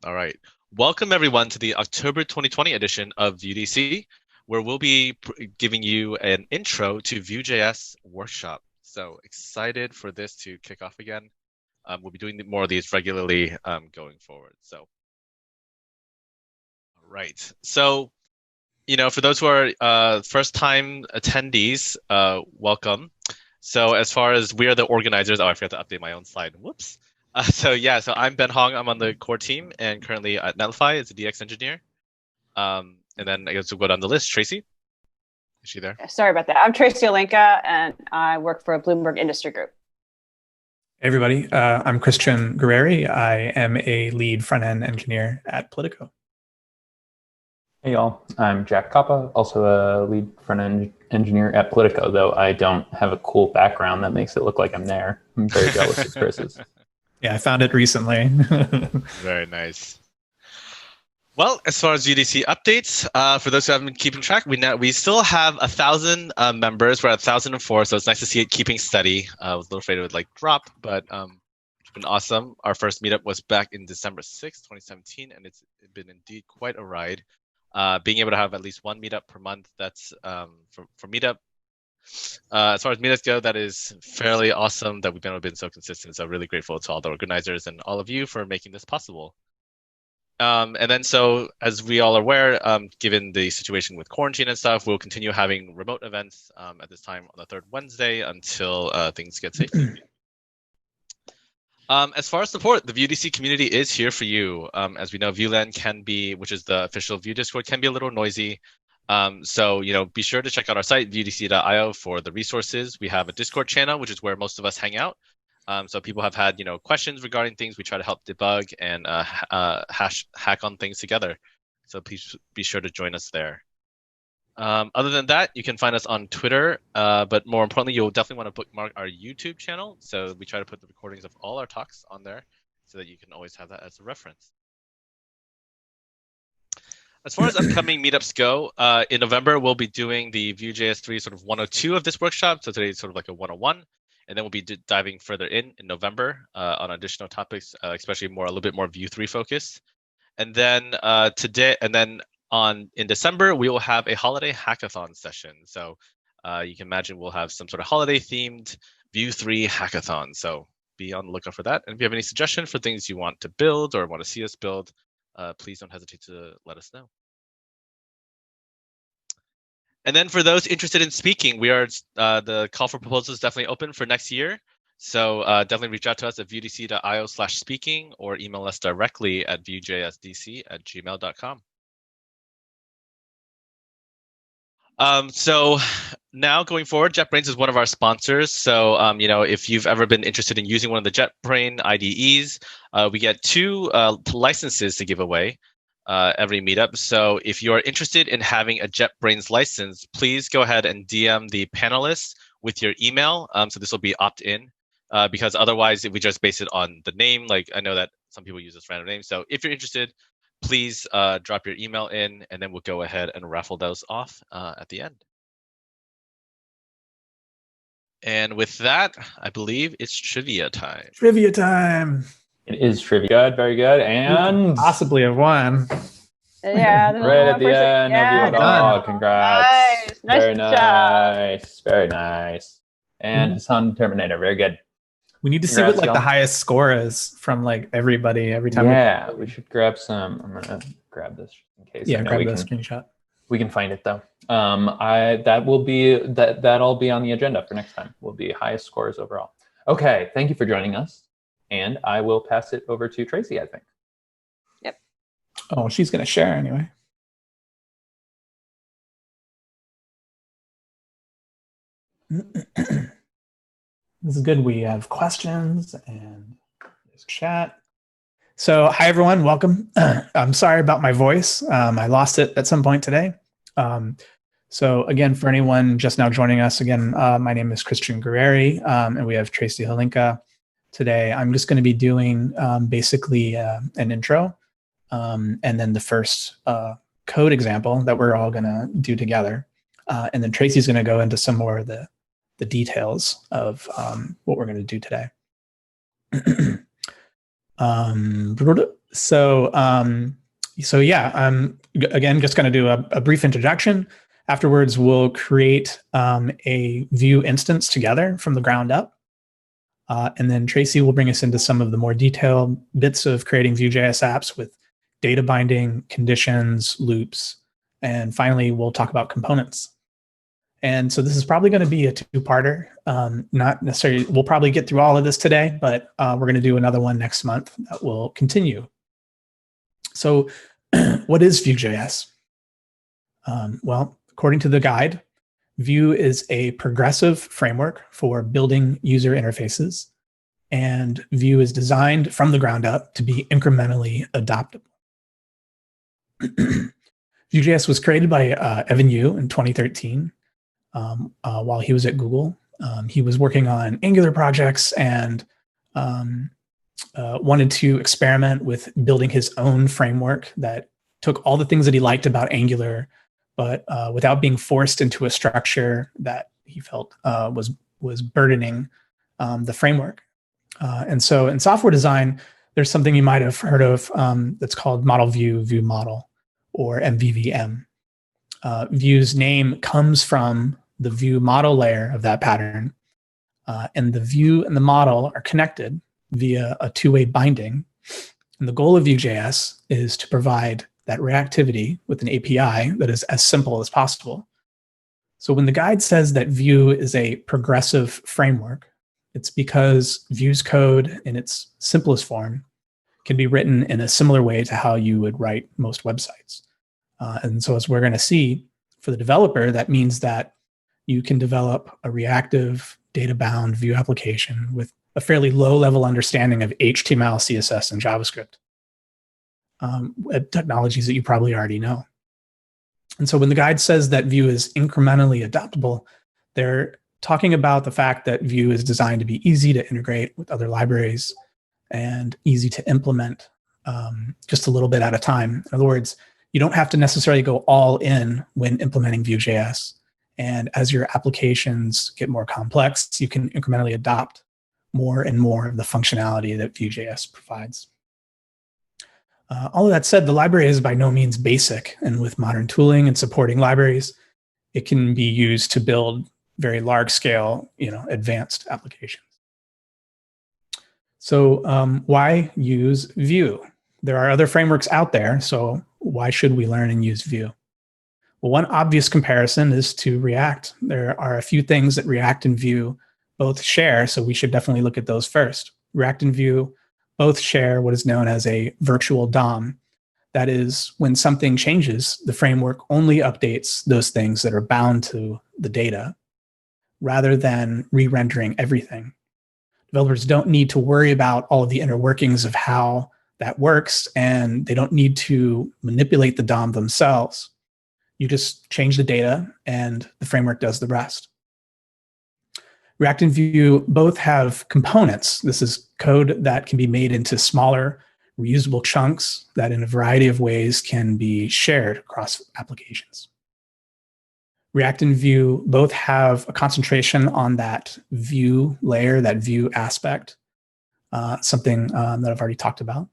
All right. Welcome everyone to the October 2020 edition of Vue.DC, where we'll be giving you an intro to Vue.js workshop. So excited for this to kick off again. We'll be doing more of these regularly going forward. So, all right. So, for those who are first-time attendees, welcome. So as far as we are the organizers, I forgot to update my own slide. Whoops. So I'm Ben Hong. I'm on the core team and currently at Netlify as a DX engineer. And then I guess we'll go down the list. Tracy, is she there? Sorry about that. I'm Tracy Olenka, and I work for Bloomberg Industry Group. Hey everybody, I'm Christian Guerreri. I am a lead front-end engineer at Politico. Hey y'all, I'm Jack Coppa, also a lead front-end engineer at Politico, though I don't have a cool background that makes it look like I'm there. I'm very jealous of Chris's. Yeah, I found it recently. Very nice. Well, as far as UDC updates, for those who haven't been keeping track, we still have 1,000 members. We're at 1,004, so it's nice to see it keeping steady. I was a little afraid it would drop, but it's been awesome. Our first meetup was back in December 6th, 2017, and it's been indeed quite a ride. Being able to have at least one meetup per month, that's for meetup. As far as meetups go, that is fairly awesome that we've been so consistent. So really grateful to all the organizers and all of you for making this possible. And then so as we all are aware, given the situation with quarantine and stuff, we'll continue having remote events at this time on the third Wednesday until things get safe. As far as support, the Vue.DC community is here for you. As we know, VueLand can be, which is the official Vue Discord, can be a little noisy. So be sure to check out our site, vuedc.io, for the resources. We have a Discord channel, which is where most of us hang out. So people have had, questions regarding things. We try to help debug and hack on things together. So please be sure to join us there. Other than that, you can find us on Twitter, but more importantly, you'll definitely want to bookmark our YouTube channel. So we try to put the recordings of all our talks on there so that you can always have that as a reference. As far as upcoming meetups go, in November, we'll be doing the Vue.js 3 sort of 102 of this workshop. So today is sort of like a 101. And then we'll be diving further in November on additional topics, especially a little bit more Vue 3 focused. And then in December, we will have a holiday hackathon session. So you can imagine we'll have some sort of holiday themed Vue 3 hackathon. So be on the lookout for that. And if you have any suggestions for things you want to build or want to see us build, please don't hesitate to let us know. And then for those interested in speaking, the call for proposals is definitely open for next year. So definitely reach out to us at vuedc.io/speaking or email us directly at vuejsdc@gmail.com. So now going forward, JetBrains is one of our sponsors. So, if you've ever been interested in using one of the JetBrains IDEs, we get 2 licenses to give away every meetup. So if you are interested in having a JetBrains license, please go ahead and DM the panelists with your email. So this will be opt-in because otherwise, if we just base it on the name, I know that some people use this random name. So if you're interested, please drop your email in, and then we'll go ahead and raffle those off at the end. And with that, I believe it's trivia time. Trivia time. It is trivia. Good, very good. And possibly have won. Yeah, right at the end. Yeah, well congrats. Nice Very job. nice. Very nice. And Hassan Terminator. Very good. We need to see what the highest score is from everybody every time. Yeah, we should grab some. I'm gonna grab this in case. Yeah, grab the screenshot. We can find it though. That'll be on the agenda for next time. Will be highest scores overall. Okay, thank you for joining us. And I will pass it over to Tracy, I think. Yep. Oh, she's going to share anyway. This is good. We have questions and there's chat. So hi, everyone. Welcome. I'm sorry about my voice. I lost it at some point today. So again, for anyone just now joining us, again, my name is Christian Guerreri, and we have Tracy Holinka. Today, I'm just going to be doing basically an intro and then the first code example that we're all going to do together. And then Tracy's going to go into some more of the details of what we're going to do today. So yeah, I'm again just going to do a brief introduction. Afterwards, we'll create a Vue instance together from the ground up. And then Tracy will bring us into some of the more detailed bits of creating Vue.js apps with data binding, conditions, loops, and finally, we'll talk about components. And so this is probably going to be a two-parter. Not necessarily, we'll probably get through all of this today, but we're going to do another one next month that will continue. So what is Vue.js? Well, according to the guide, Vue is a progressive framework for building user interfaces, and Vue is designed from the ground up to be incrementally adoptable. Vue.js was created by Evan You in 2013 while he was at Google. He was working on Angular projects and wanted to experiment with building his own framework that took all the things that he liked about Angular, but without being forced into a structure that he felt was burdening the framework. And so in software design, there's something you might have heard of that's called model view, view model, or MVVM. Vue's name comes from the view model layer of that pattern, and the view and the model are connected via a two-way binding. And the goal of Vue.js is to provide that reactivity with an API that is as simple as possible. So when the guide says that Vue is a progressive framework, it's because Vue's code in its simplest form can be written in a similar way to how you would write most websites. And so as we're going to see, for the developer, that means that you can develop a reactive, data-bound Vue application with a fairly low-level understanding of HTML, CSS, and JavaScript, technologies that you probably already know. And so when the guide says that Vue is incrementally adaptable, they're talking about the fact that Vue is designed to be easy to integrate with other libraries and easy to implement just a little bit at a time. In other words, you don't have to necessarily go all in when implementing Vue.js. And as your applications get more complex, you can incrementally adopt more and more of the functionality that Vue.js provides. All of that said, the library is by no means basic, and with modern tooling and supporting libraries, it can be used to build very large-scale, advanced applications. So why use Vue? There are other frameworks out there, so why should we learn and use Vue? Well, one obvious comparison is to React. There are a few things that React and Vue both share, so we should definitely look at those first. React and Vue both share what is known as a virtual DOM. That is, when something changes, the framework only updates those things that are bound to the data, rather than re-rendering everything. Developers don't need to worry about all of the inner workings of how that works, and they don't need to manipulate the DOM themselves. You just change the data, and the framework does the rest. React and Vue both have components. This is code that can be made into smaller, reusable chunks that in a variety of ways can be shared across applications. React and Vue both have a concentration on that view layer, that view aspect, something that I've already talked about.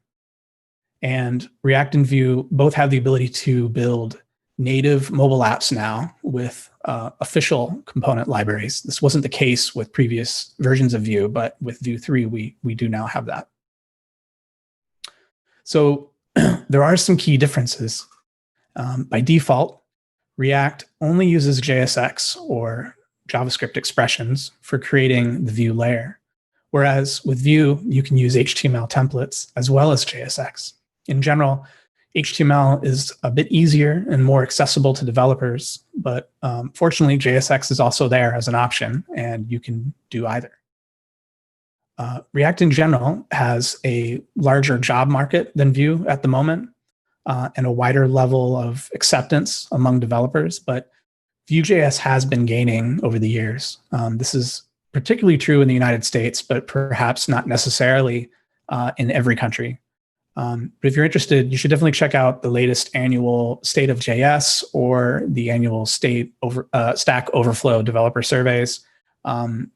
And React and Vue both have the ability to build native mobile apps now with official component libraries. This wasn't the case with previous versions of Vue, but with Vue 3, we do now have that. So there are some key differences. By default, React only uses JSX or JavaScript expressions for creating the Vue layer, whereas with Vue, you can use HTML templates as well as JSX. In general, HTML is a bit easier and more accessible to developers, but fortunately, JSX is also there as an option, and you can do either. React in general has a larger job market than Vue at the moment, and a wider level of acceptance among developers, but Vue.js has been gaining over the years. This is particularly true in the United States, but perhaps not necessarily in every country. But if you're interested, you should definitely check out the latest annual State of JS or the annual Stack Overflow developer surveys.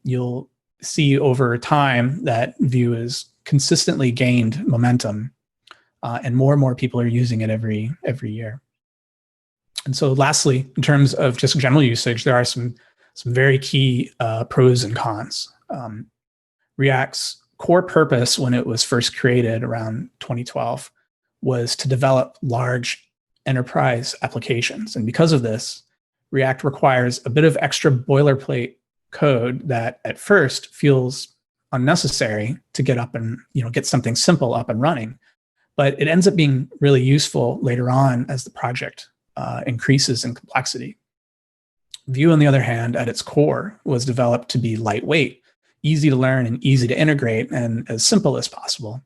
You'll see over time that Vue has consistently gained momentum. and more people are using it every year. And so lastly, in terms of just general usage, there are some very key pros and cons. React's core purpose when it was first created around 2012 was to develop large enterprise applications. And because of this, React requires a bit of extra boilerplate code that at first feels unnecessary to get up and get something simple up and running. But it ends up being really useful later on as the project increases in complexity. Vue, on the other hand, at its core, was developed to be lightweight, easy to learn, and easy to integrate, and as simple as possible.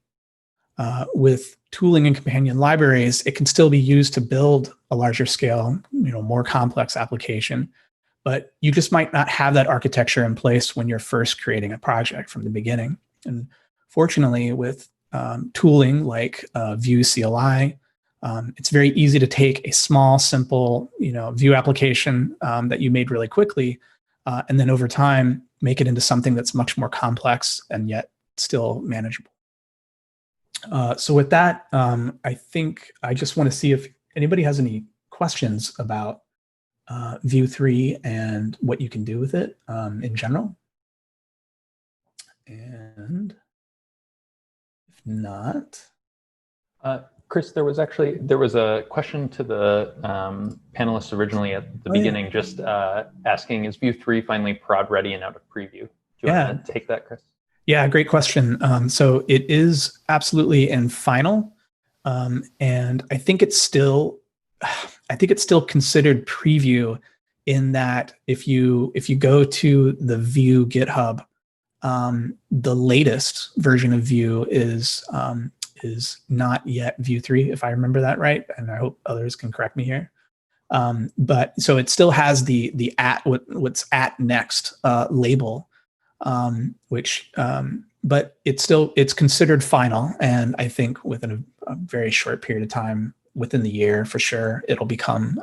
With tooling and companion libraries, it can still be used to build a larger scale, more complex application, but you just might not have that architecture in place when you're first creating a project from the beginning. And fortunately, with tooling like Vue CLI, it's very easy to take a small, simple, Vue application that you made really quickly, and then over time make it into something that's much more complex and yet still manageable. So with that, I think I just want to see if anybody has any questions about Vue 3 and what you can do with it in general. And if not, Chris, there was a question to the panelists originally at the beginning, just asking, is Vue 3 finally prod ready and out of preview? Do you want to take that, Chris? Yeah, great question. So it is absolutely in final, and I think it's still considered preview in that if you go to the Vue GitHub, the latest version of Vue is not yet Vue 3, if I remember that right, and I hope others can correct me here. But so it still has the what's at next label, but it's considered final, and I think within a very short period of time, within the year for sure, it'll become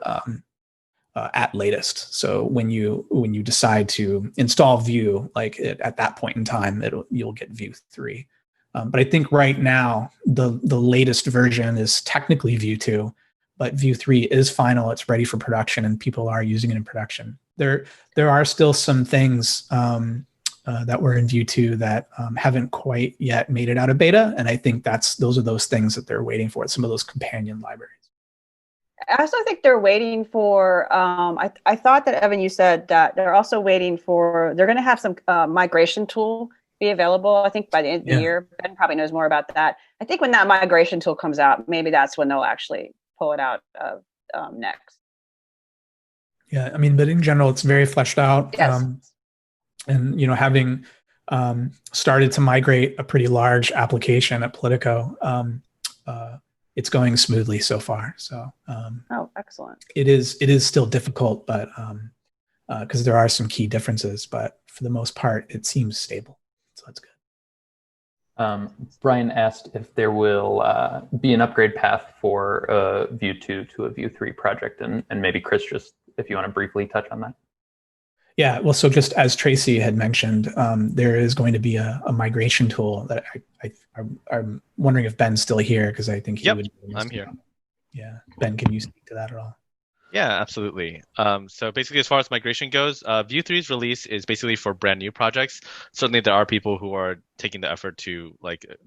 at latest. So when you decide to install Vue, at that point in time, you'll get Vue 3. But I think right now the latest version is technically Vue 2, but Vue 3 is final. It's ready for production, and people are using it in production. There are still some things that were in Vue 2 that haven't quite yet made it out of beta, and I think those are those things that they're waiting for. Some of those companion libraries. I also think they're waiting for, I thought that, Evan, you said that they're also waiting for, they're going to have some migration tool be available, I think, by the end of the year. Ben probably knows more about that. I think when that migration tool comes out, maybe that's when they'll actually pull it out of next. Yeah, I mean, but in general, it's very fleshed out. Yes. And, having started to migrate a pretty large application at Politico, it's going smoothly so far. So oh, excellent. It is still difficult, but because there are some key differences, but for the most part, it seems stable. So that's good. Brian asked if there will be an upgrade path for Vue 2 to a Vue 3 project, and maybe Chris, just if you want to briefly touch on that. Yeah, well, so just as Tracy had mentioned, there is going to be a migration tool that I'm wondering if Ben's still here, because I think he would. I'm here. Yeah, Ben, can you speak to that at all? Yeah, absolutely. So basically, as far as migration goes, Vue 3's release is basically for brand new projects. Certainly, there are people who are taking the effort to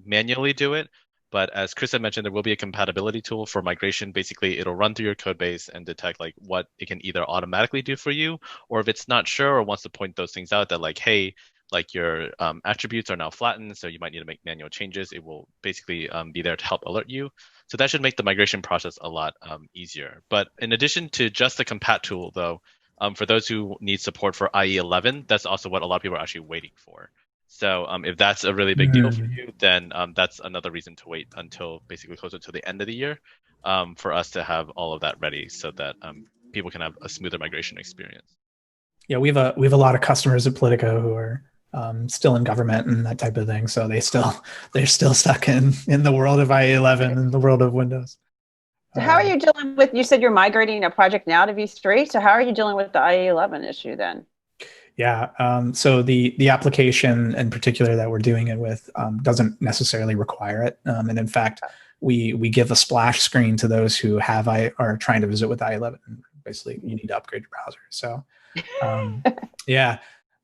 manually do it. But as Chris had mentioned, there will be a compatibility tool for migration. Basically, it'll run through your code base and detect what it can either automatically do for you, or if it's not sure or wants to point those things out that hey, your attributes are now flattened, so you might need to make manual changes. It will basically be there to help alert you. So that should make the migration process a lot easier. But in addition to just the compat tool, though, for those who need support for IE 11, that's also what a lot of people are actually waiting for. So if that's a really big deal for you, then that's another reason to wait until basically closer to the end of the year for us to have all of that ready, so that people can have a smoother migration experience. Yeah, we have a lot of customers at Politico who are still in government and that type of thing, so they're still stuck in the world of IE 11 and the world of Windows. So how are you dealing with? You said you're migrating a project now to V3. So how are you dealing with the IE 11 issue then? Yeah, so the application in particular that we're doing it with doesn't necessarily require it. And in fact, we give a splash screen to those who are trying to visit with IE11. Basically, you need to upgrade your browser. So, yeah.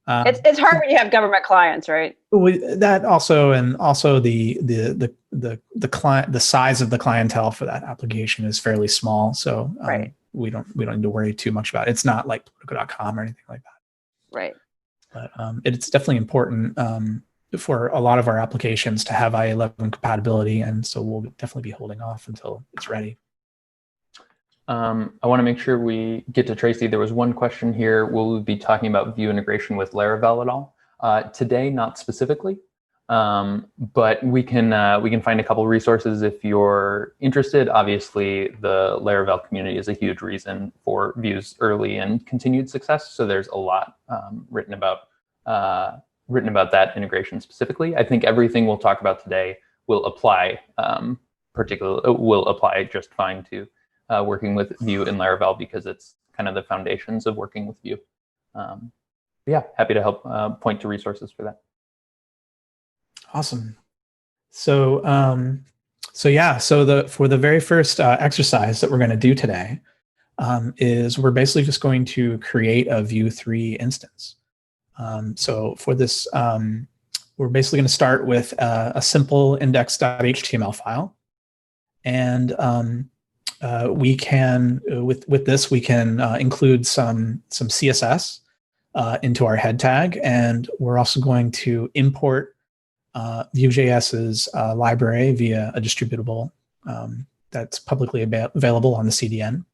It's hard when you have government clients, right? That also, and also the client, the size of the clientele for that application is fairly small. So right. we don't need to worry too much about it. It's not like Politico.com or anything like that. Right. But it's definitely important for a lot of our applications to have IE11 compatibility, and so we'll definitely be holding off until it's ready. I want to make sure we get to Tracy. There was one question here. Will we be talking about Vue integration with Laravel at all? Today, not specifically, but we can find a couple resources if you're interested. Obviously, the Laravel community is a huge reason for Vue's early and continued success. So there's a lot written about that integration specifically. I think everything we'll talk about today will apply just fine to working with Vue and Laravel, because it's kind of the foundations of working with Vue. Yeah, happy to help point to resources for that. Awesome. So for the very first exercise that we're going to do today is we're basically just going to create a Vue 3 instance. So for this, we're basically going to start with a simple index.html file, and we can with this we can include some CSS into our head tag, and we're also going to import Vue.js's library via a distributable that's publicly available on the CDN.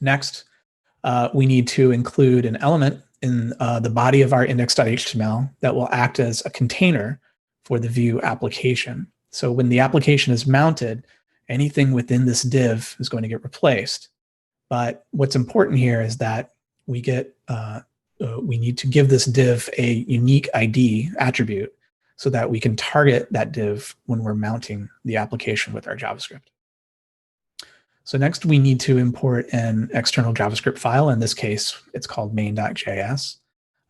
Next, we need to include an element in the body of our index.html that will act as a container for the Vue application. So when the application is mounted, anything within this div is going to get replaced. But what's important here is that we need to give this div a unique ID attribute so that we can target that div when we're mounting the application with our JavaScript. So next, we need to import an external JavaScript file. In this case, it's called main.js.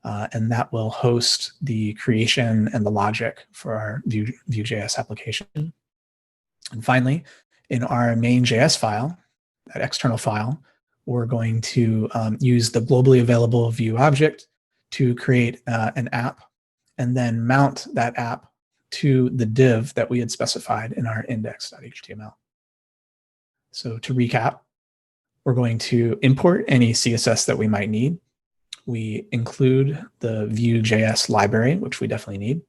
And that will host the creation and the logic for our Vue.js application. And finally, in our main.js file, that external file, we're going to use the globally available Vue object to create an app, and then mount that app to the div that we had specified in our index.html. So to recap, we're going to import any CSS that we might need. We include the Vue.js library, which we definitely need.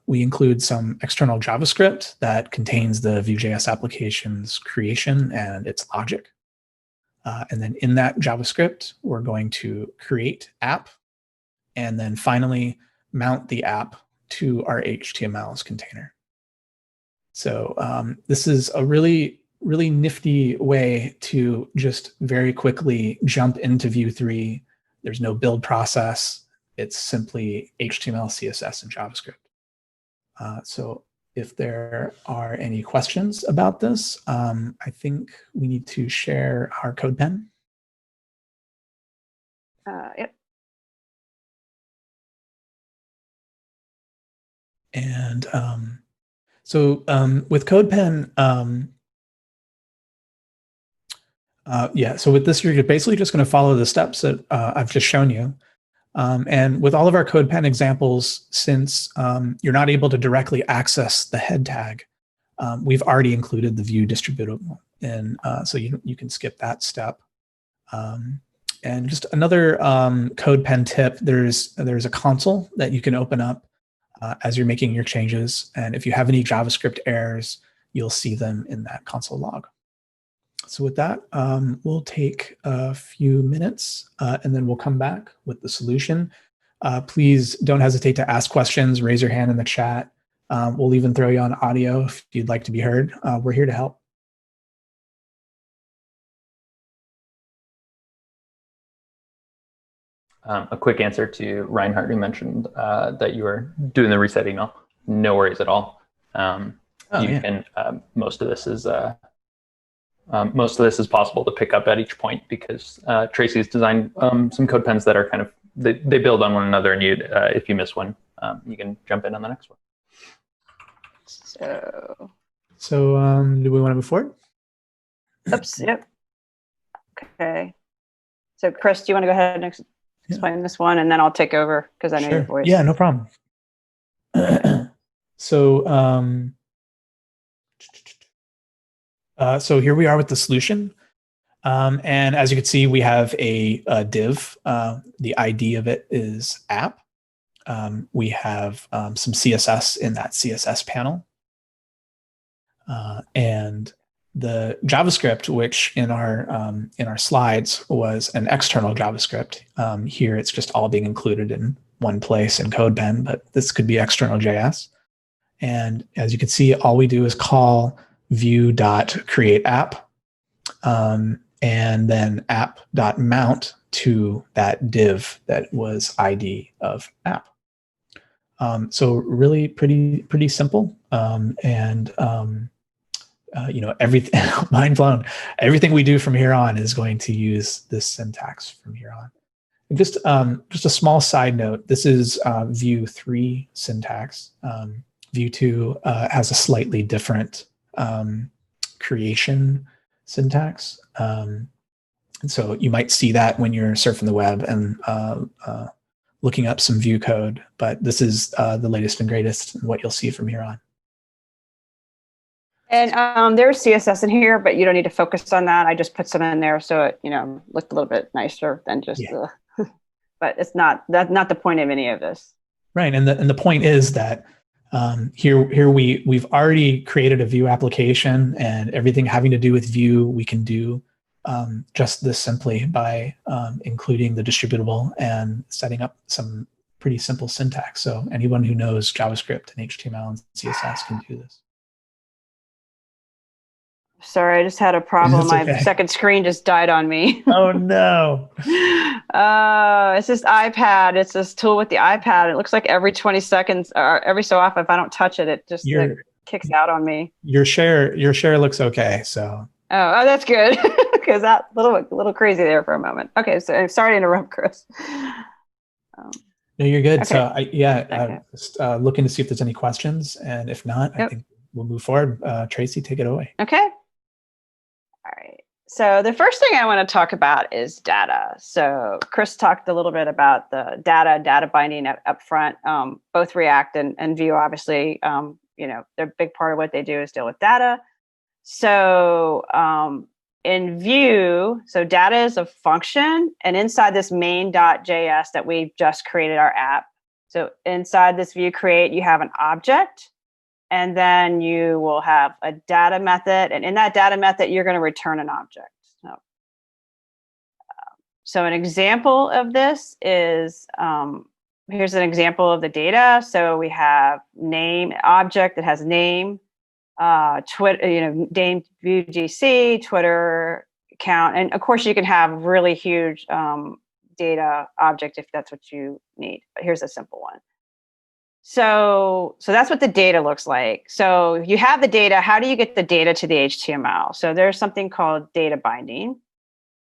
We include some external JavaScript that contains the Vue.js application's creation and its logic. And then in that JavaScript, we're going to create app, and then finally mount the app to our HTML's container. So this is a really nifty way to just very quickly jump into Vue 3. There's no build process. It's simply HTML, CSS, and JavaScript. So if there are any questions about this, I think we need to share our code pen. Yep. And so with CodePen, so with this, you're basically just going to follow the steps that I've just shown you. And with all of our CodePen examples, since you're not able to directly access the head tag, we've already included the Vue distributable. And so you can skip that step. And just another CodePen tip, there's a console that you can open up as you're making your changes. And if you have any JavaScript errors, you'll see them in that console log. So with that, we'll take a few minutes and then we'll come back with the solution. Please don't hesitate to ask questions, raise your hand in the chat. We'll even throw you on audio if you'd like to be heard. We're here to help. A quick answer to Reinhardt, who mentioned that you were doing the reset email. No worries at all. Most of this is possible to pick up at each point because Tracy's designed some code pens that are kind of they build on one another, and if you miss one, you can jump in on the next one. So do we want to move forward? Oops. Yep. Okay. So Chris, do you want to go ahead and explain this one, and then I'll take over because I know your voice. Yeah, no problem. So so here we are with the solution. And as you can see, we have a div. The ID of it is app. We have some CSS in that CSS panel. And the JavaScript, which in our slides was an external JavaScript. Here it's just all being included in one place in CodePen, but this could be external JS. And as you can see, all we do is call Vue.createApp, and then app.mount to that div that was ID of app. So really pretty simple. Everything, mind blown. Everything we do from here on is going to use this syntax from here on. And just a small side note, this is Vue 3 syntax. Vue 2 has a slightly different creation syntax. And so you might see that when you're surfing the web and looking up some Vue code, but this is the latest and greatest and what you'll see from here on. And there's CSS in here, but you don't need to focus on that. I just put some in there so it, looked a little bit nicer than just but that's not the point of any of this. Right. And the point is that here we've already created a Vue application, and everything having to do with Vue we can do just this simply by including the distributable and setting up some pretty simple syntax. So anyone who knows JavaScript and HTML and CSS can do this. Sorry, I just had a problem. My second screen just died on me. Oh no. It's this iPad. It's this tool with the iPad. It looks like every 20 seconds or every so often, if I don't touch it, it just kicks out on me. Your share looks okay. So. Oh, that's good. Because that little crazy there for a moment. Okay, so I'm sorry to interrupt, Chris. No, you're good. Okay. So just looking to see if there's any questions, and if not, I think we'll move forward. Tracy, take it away. Okay. All right. So the first thing I want to talk about is data. So Chris talked a little bit about the data binding up front. Both React and Vue, obviously, they're a big part of what they do is deal with data. So in Vue, so data is a function, and inside this main.js that we've just created our app. So inside this Vue create, you have an object. And then you will have a data method. And in that data method, you're going to return an object. So an example of this is, here's an example of the data. So we have name object that has name, Twitter, name Vue.js, Twitter account. And of course, you can have really huge data object if that's what you need. But here's a simple one. So that's what the data looks like. So you have the data. How do you get the data to the HTML? So there's something called data binding.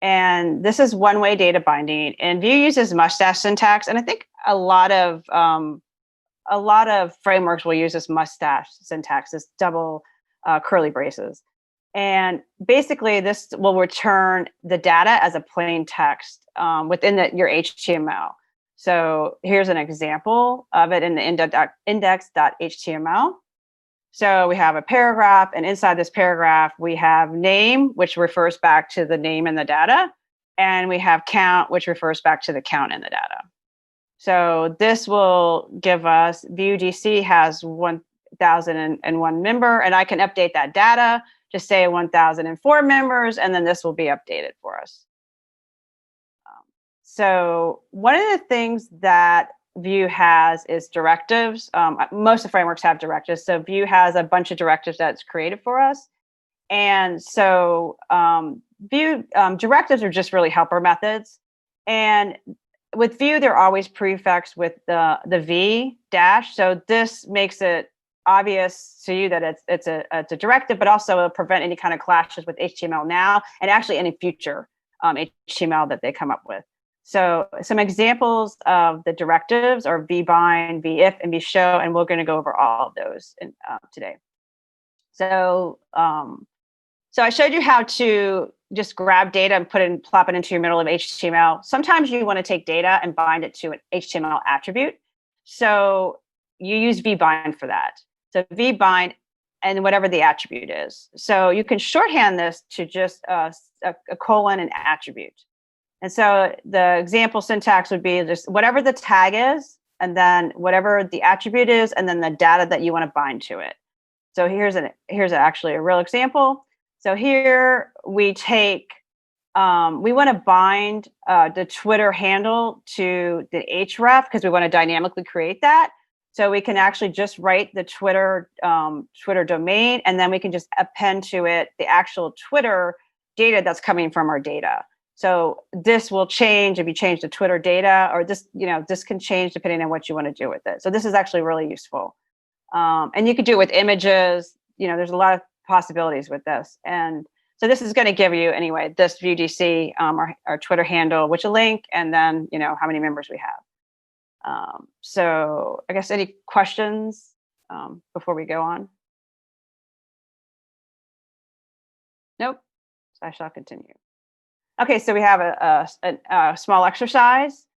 And this is one-way data binding. And Vue uses mustache syntax. And I think a lot of frameworks will use this mustache syntax, this double curly braces. And basically, this will return the data as a plain text within your HTML. So here's an example of it in the index.html. So we have a paragraph, and inside this paragraph, we have name, which refers back to the name in the data, and we have count, which refers back to the count in the data. So this will give us Vue.js has 1,001 member, and I can update that data to say 1,004 members, and then this will be updated for us. So one of the things that Vue has is directives. Most of the frameworks have directives. So Vue has a bunch of directives that's created for us. And so Vue directives are just really helper methods. And with Vue, they're always prefixed with the v dash. So this makes it obvious to you that it's a directive, but also it'll prevent any kind of clashes with HTML now and actually any future HTML that they come up with. So some examples of the directives are vbind, vif, and vshow, and we're going to go over all of those today. So, so I showed you how to just grab data and plop it into your middle of HTML. Sometimes you want to take data and bind it to an HTML attribute. So you use vbind for that. So vbind and whatever the attribute is. So you can shorthand this to just a colon and attribute. And so the example syntax would be just whatever the tag is, and then whatever the attribute is, and then the data that you want to bind to it. So here's actually a real example. So here we take, we want to bind the Twitter handle to the href because we want to dynamically create that. So we can actually just write the Twitter domain, and then we can just append to it the actual Twitter data that's coming from our data. So this will change if you change the Twitter data, or this can change depending on what you want to do with it. So this is actually really useful. And you could do it with images. There's a lot of possibilities with this. And so this is going to give you, anyway, this Vue.js, our Twitter handle, which a link, and then, how many members we have. So I guess any questions before we go on? Nope. So I shall continue. Okay, so we have a small exercise.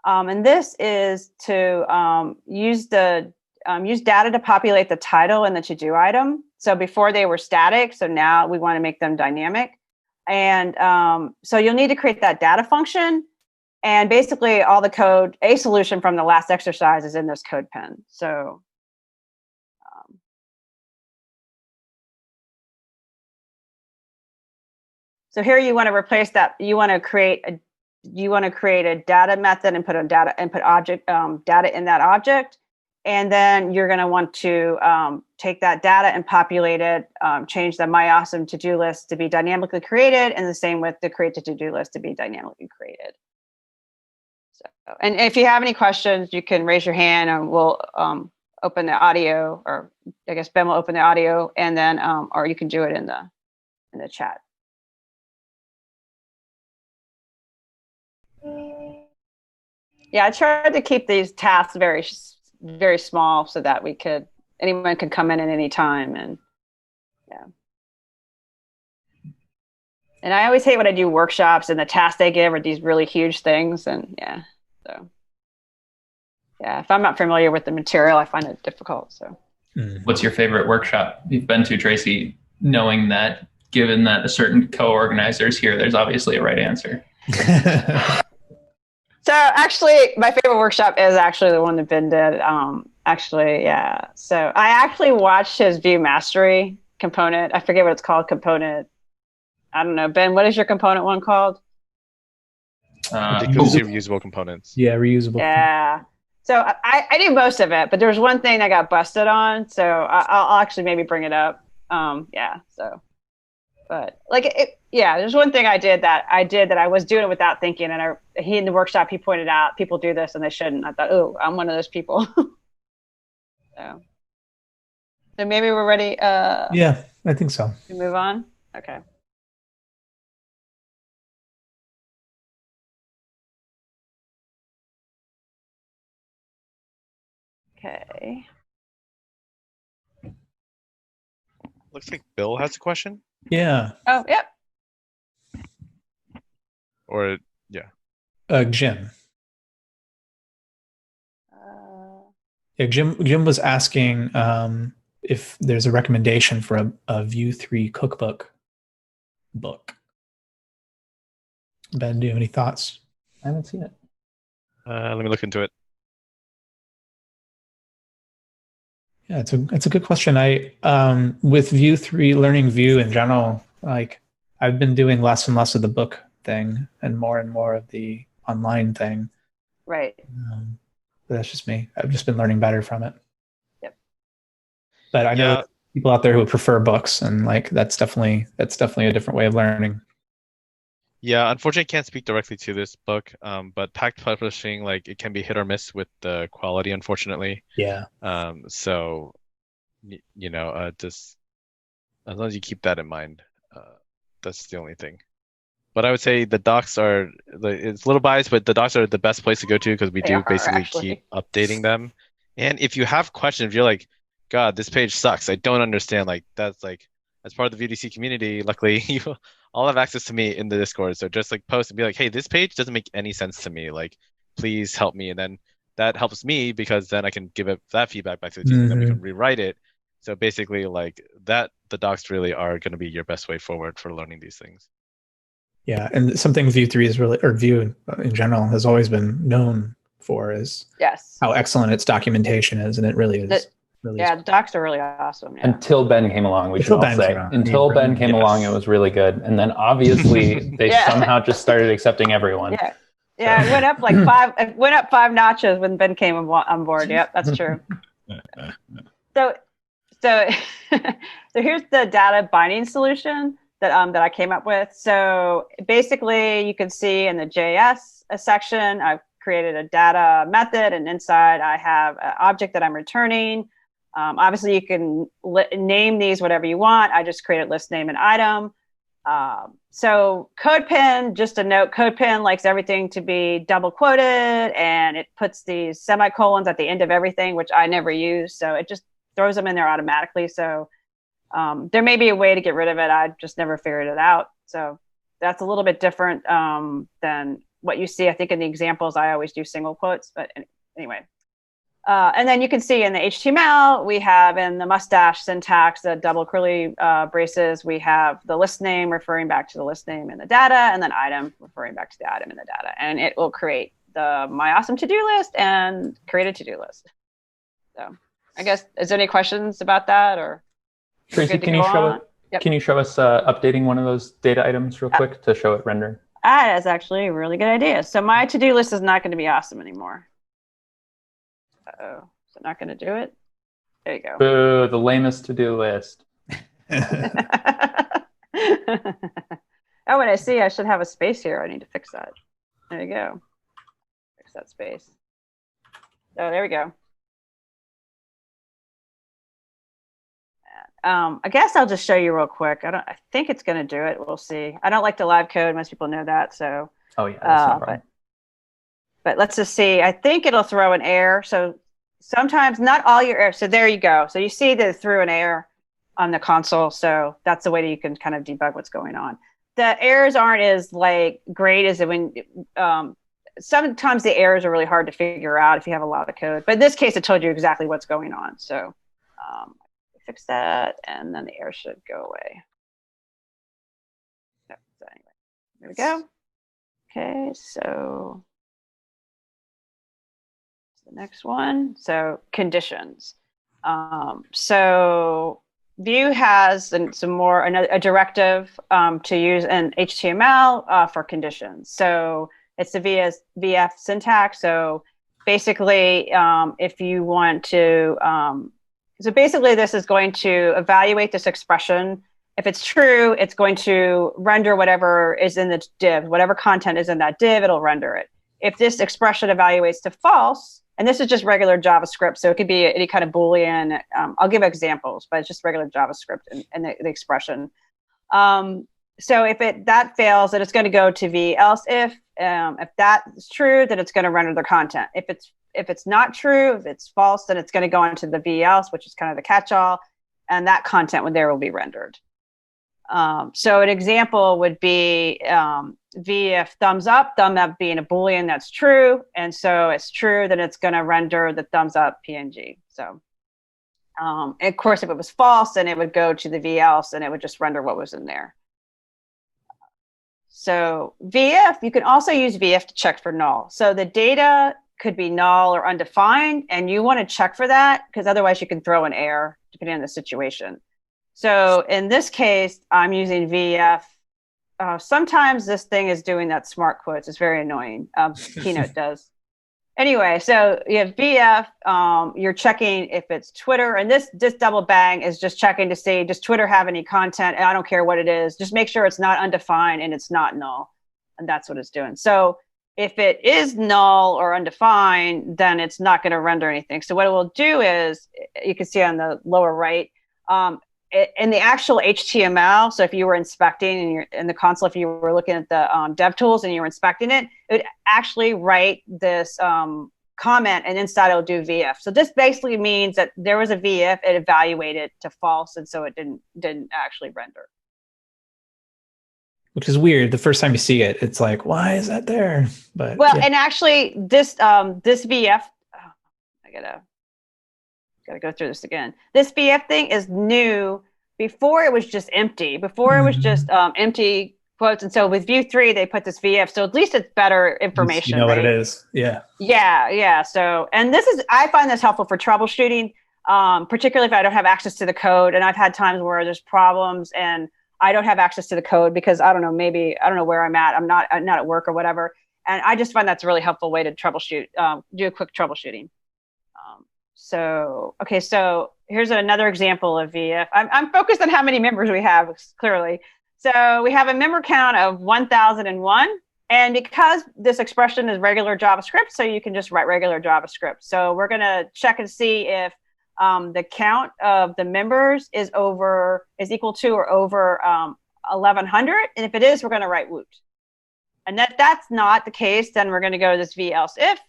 And this is to use data to populate the title and the to-do item. So before they were static, so now we want to make them dynamic. And so you'll need to create that data function. And basically all the code, a solution from the last exercise is in this code pen. So so here you want to replace that. You want to create a data method and put a data in that object. And then you're going to want to take that data and populate it, change the my awesome to-do list to be dynamically created, and the same with the create to-do list to be dynamically created. So, and if you have any questions, you can raise your hand, and we'll open the audio, or I guess Ben will open the audio, and then or you can do it in the chat. Yeah, I tried to keep these tasks very, very small so that anyone could come in at any time, and yeah. And I always hate when I do workshops and the tasks they give are these really huge things, and yeah, so yeah, if I'm not familiar with the material, I find it difficult. So, what's your favorite workshop you've been to, Tracy? Knowing that, given that a certain co-organizer is here, there's obviously a right answer. So actually, my favorite workshop is actually the one that Ben did. Actually, yeah. So I actually watched his Vue Mastery component. I forget what it's called. Component. I don't know. Ben, what is your component one called? Ridiculously reusable components. Yeah, reusable. Yeah. So I did most of it, but there's one thing I got busted on. So I'll actually maybe bring it up. Yeah. So, but there's one thing I did that I was doing it without thinking, and he in the workshop he pointed out people do this and they shouldn't. I thought, oh, I'm one of those people. So maybe we're ready. Yeah, I think so. To move on. Okay. Okay. Looks like Bill has a question. Yeah. Oh, yep. Or yeah. Jim. Yeah, Jim was asking if there's a recommendation for a Vue 3 cookbook book. Ben, do you have any thoughts? I haven't seen it. Let me look into it. Yeah, it's a good question. I with Vue 3, learning Vue in general, like I've been doing less and less of the book thing and more of the online thing. Right. But that's just me. I've just been learning better from it. Yep. But I know people out there who prefer books, and like that's definitely a different way of learning. Yeah, unfortunately, I can't speak directly to this book, but Pact Publishing, like, it can be hit or miss with the quality, unfortunately. Yeah. So, just as long as you keep that in mind, that's the only thing. but I would say the docs are, it's a little biased, but the docs are the best place to go to because we do basically keep updating them. And if you have questions, if you're like, God, this page sucks, I don't understand, like that's as part of the VDC community, luckily you all have access to me in the Discord. So just like post and be like, hey, this page doesn't make any sense to me. Like, please help me. And then that helps me because then I can give it that feedback back to the team and then we can rewrite it. So basically like that, the docs really are going to be your best way forward for learning these things. Yeah, and something Vue 3 is really, or Vue in general, has always been known for is how excellent its documentation is, and it really is. The docs are really awesome. Yeah. Until Ben came along, we should all say. Until Ben came along, it was really good, and then obviously they somehow just started acceping everyone. Yeah, it went up like it went up 5 notches when Ben came on board. Yep, that's true. So here's the data binding solution that I came up with. So basically, you can see in the JS section, I've created a data method, and inside I have an object that I'm returning. Obviously, you can name these whatever you want. I just created list name and item. So CodePen, just a note, CodePen likes everything to be double quoted, and it puts these semicolons at the end of everything, which I never use. So it just throws them in there automatically. So there may be a way to get rid of it. I just never figured it out. So that's a little bit different than what you see. I think in the examples, I always do single quotes, but anyway. And then you can see in the HTML, we have in the mustache syntax, the double curly braces, we have the list name referring back to the list name in the data, and then item referring back to the item in the data. And it will create the My Awesome to-do list and create a to-do list. So I guess, is there any questions about that? Or Tracy, can you show us updating one of those data items real quick to show it rendered? That is actually a really good idea. So my to-do list is not going to be awesome anymore. Uh-oh, is it not going to do it? There you go. Boo, the lamest to-do list. Oh, and I see I should have a space here. I need to fix that. There you go. Fix that space. Oh, there we go. I guess I'll just show you real quick. I think it's going to do it. We'll see. I don't like to live code. Most people know that. So. Oh yeah, that's no problem. But let's just see. I think it'll throw an error. So sometimes not all your errors. So there you go. So you see that it threw an error on the console. So that's the way that you can kind of debug what's going on. The errors aren't as like great as when sometimes the errors are really hard to figure out if you have a lot of code. But in this case, it told you exactly what's going on. So fix that, and then the error should go away. So anyway, there we go. Okay, so the next one. So conditions. So Vue has a directive to use an HTML for conditions. So it's the VF syntax. So basically, if you want to, so basically this is going to evaluate this expression. If it's true, it's going to render whatever is in the div, whatever content is in that div, it'll render it. If this expression evaluates to false, and this is just regular JavaScript, so it could be any kind of Boolean. I'll give examples, but it's just regular JavaScript and the expression. So if that fails, then it's going to go to v else if that is true, then it's going to render the content. If it's not true, if it's false, then it's going to go into the v else, which is kind of the catch-all, and that content will be rendered. So an example would be v if thumbs up being a Boolean that's true, and so it's true, then it's going to render the thumbs up PNG. So of course, if it was false, then it would go to the v else, and it would just render what was in there. So VF, you can also use VF to check for null. So the data could be null or undefined, and you want to check for that because otherwise you can throw an error depending on the situation. So in this case, I'm using VF. Sometimes this thing is doing that smart quotes. It's very annoying. Keynote does. Anyway, so you have VF. You're checking if it's Twitter, and this double bang is just checking to see, does Twitter have any content? And I don't care what it is. Just make sure it's not undefined and it's not null. And that's what it's doing. So if it is null or undefined, then it's not going to render anything. So what it will do is, you can see on the lower right, in the actual HTML, so if you were inspecting and you're in the console, if you were looking at the dev tools and you were inspecting it, it would actually write this comment, and inside it'll do VF. So this basically means that there was a VF, it evaluated to false, and so it didn't actually render. Which is weird. The first time you see it, it's like, why is that there? But well, and actually, this VF, I gotta go through this again. This VF thing is new. Before it was just empty. Before it was just empty quotes. And so with Vue 3, they put this VF. So at least it's better information. You know what it is. Yeah. Yeah. So, and I find this helpful for troubleshooting, particularly if I don't have access to the code. And I've had times where there's problems and I don't have access to the code because I don't know where I'm at. I'm not at work or whatever. And I just find that's a really helpful way to troubleshoot, do a quick troubleshooting. So here's another example of VF. I'm focused on how many members we have, clearly. So we have a member count of 1,001. And because this expression is regular JavaScript, so you can just write regular JavaScript. So we're going to check and see if the count of the members is equal to or over 1,100. And if it is, we're going to write woot. And that's not the case, then we're going to go to this v else if.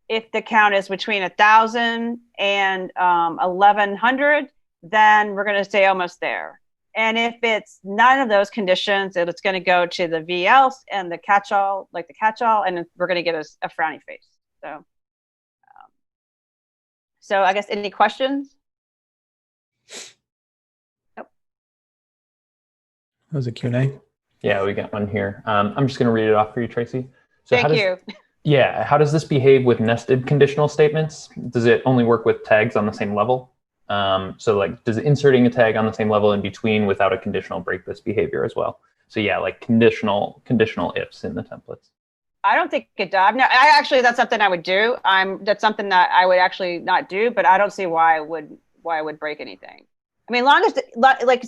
If the count is between 1,000 and 1,100, then we're going to say almost there. And if it's none of those conditions, then it's going to go to the v else and the catch-all, and we're going to get a frowny face. So I guess any questions? Nope. That was a Q&A. Yeah, we got one here. I'm just going to read it off for you, Tracy. So Thank you. Yeah, how does this behave with nested conditional statements? Does it only work with tags on the same level? So like, does inserting a tag on the same level in between without a conditional break this behavior as well? So yeah, like conditional ifs in the templates. I don't think it does. No, that's something I would do. That's something that I would actually not do, but I don't see why it would break anything. I mean, long as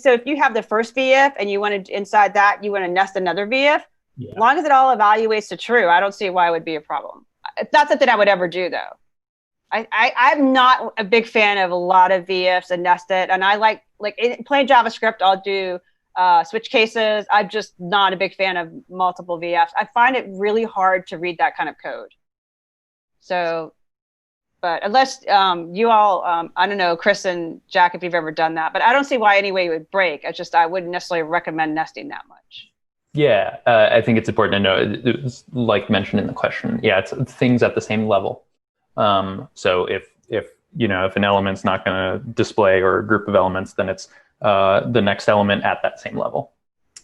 so if you have the first VF and you want to inside that you want to nest another VF. Yeah. As long as it all evaluates to true, I don't see why it would be a problem. It's not something I would ever do, though. I'm not a big fan of a lot of VFs and nested, and I like in plain JavaScript, I'll do switch cases. I'm just not a big fan of multiple VFs. I find it really hard to read that kind of code. So, but unless you all, I don't know, Chris and Jack, if you've ever done that, but I don't see why any way it would break. I wouldn't necessarily recommend nesting that much. Yeah, I think it's important to know, it was like mentioned in the question, yeah, it's things at the same level. So if an element's not going to display, or a group of elements, then it's the next element at that same level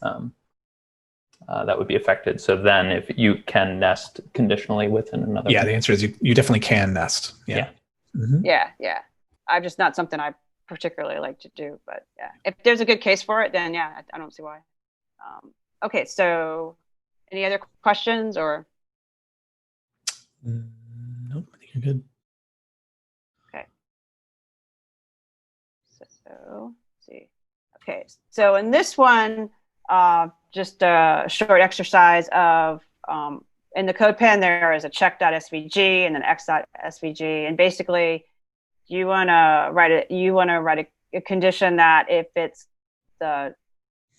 that would be affected. So then if you can nest conditionally within another. Yeah, the answer is you definitely can nest. Yeah. Mm-hmm. Yeah. I'm just not something I particularly like to do, but yeah, if there's a good case for it, then yeah, I don't see why. Okay, so any other questions or? Nope, I think you're good. Okay. So let's see. Okay, so in this one, just a short exercise of in the code pen there is a check.svg and then x.svg, and basically you want to write a condition that if it's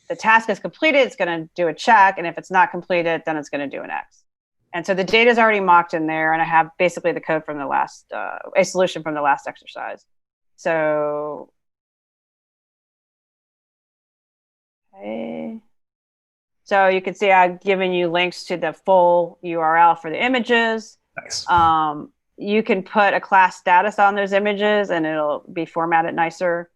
the task is completed, it's going to do a check, and if it's not completed, then it's going to do an X. And so the data is already mocked in there, and I have basically the code from the last, a solution from the last exercise. So, okay. So you can see I've given you links to the full URL for the images. Nice. You can put a class status on those images, and it'll be formatted nicer.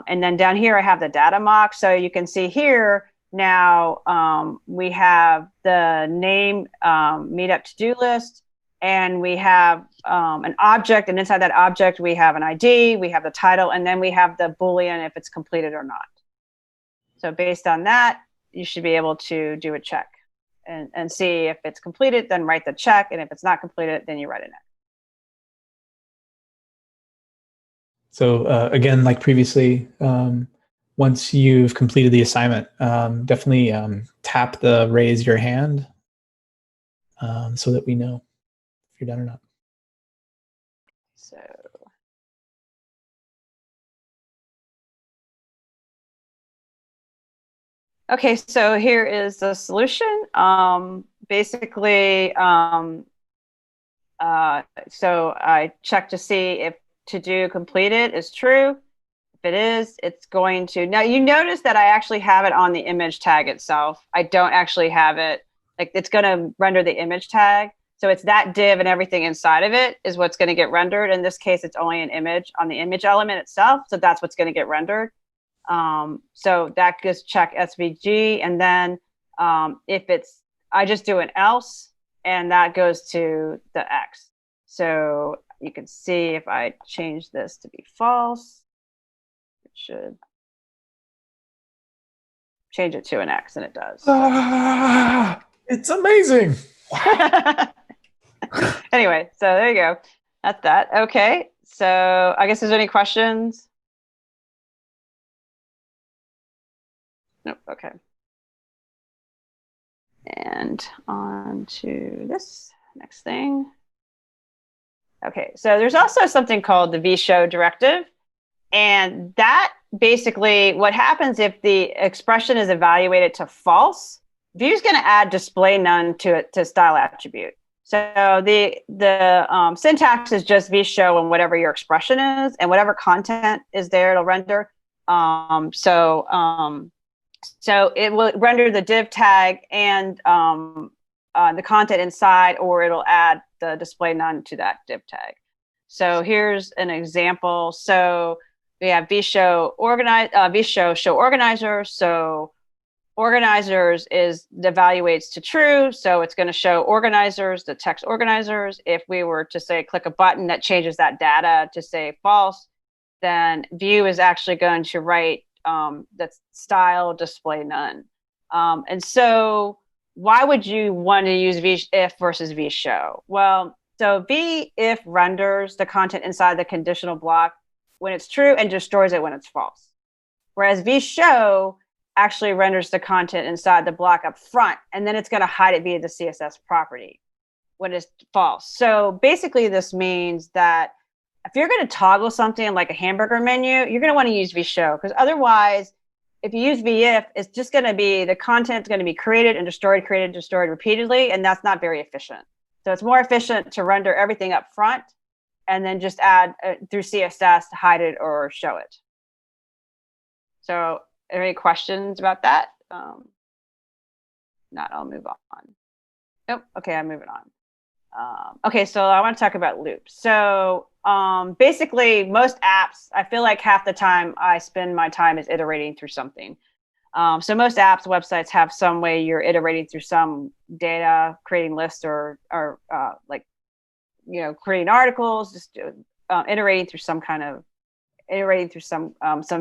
And then down here, I have the data mock. So you can see here now we have the name meetup to-do list, and we have an object. And inside that object, we have an ID, we have the title, and then we have the Boolean if it's completed or not. So based on that, you should be able to do a check and see if it's completed, then write the check. And if it's not completed, then you write an X. So again, like previously, once you've completed the assignment, definitely tap the raise your hand so that we know if you're done or not. So Okay, so here is the solution. Basically, so I check to see if to do completed is true. If it is, it's going to, now you notice that I actually have it on the image tag itself. I don't actually have it, like it's going to render the image tag. So it's that div and everything inside of it is what's going to get rendered. In this case, it's only an image on the image element itself. So that's what's going to get rendered. So that goes check SVG. And then if it's, I just do an else, and that goes to the X. So you can see if I change this to be false, it should change it to an X, and it does. It's amazing. Anyway, so there you go. That's that. Okay. So I guess there's any questions? Nope. Okay. And on to this next thing. Okay, so there's also something called the vShow directive. And that basically, what happens if the expression is evaluated to false, Vue is going to add display none to it, to style attribute. So the syntax is just vShow and whatever your expression is, and whatever content is there, it'll render. So it will render the div tag and the content inside, or it'll add the display none to that div tag. So here's an example. So we have vShow show organizer. So organizers is evaluates to true. So it's going to show organizers, the text organizers. If we were to say click a button that changes that data to say false, then Vue is actually going to write that style display none. And so why would you want to use vIf versus vShow? Well, so vIf renders the content inside the conditional block when it's true and destroys it when it's false. Whereas vShow actually renders the content inside the block up front, and then it's going to hide it via the CSS property when it's false. So basically this means that if you're going to toggle something like a hamburger menu, you're going to want to use vShow, because otherwise, if you use vIf, it's just going to be, the content is going to be created and destroyed repeatedly, and that's not very efficient. So it's more efficient to render everything up front and then just add through CSS to hide it or show it. So are there any questions about that? Not, I'll move on. Nope. Okay, I'm moving on. Okay, so I want to talk about loops. So basically, most apps, I feel like half the time I spend my time is iterating through something. So most apps, websites have some way you're iterating through some data, creating lists or like, you know, creating articles, just iterating through some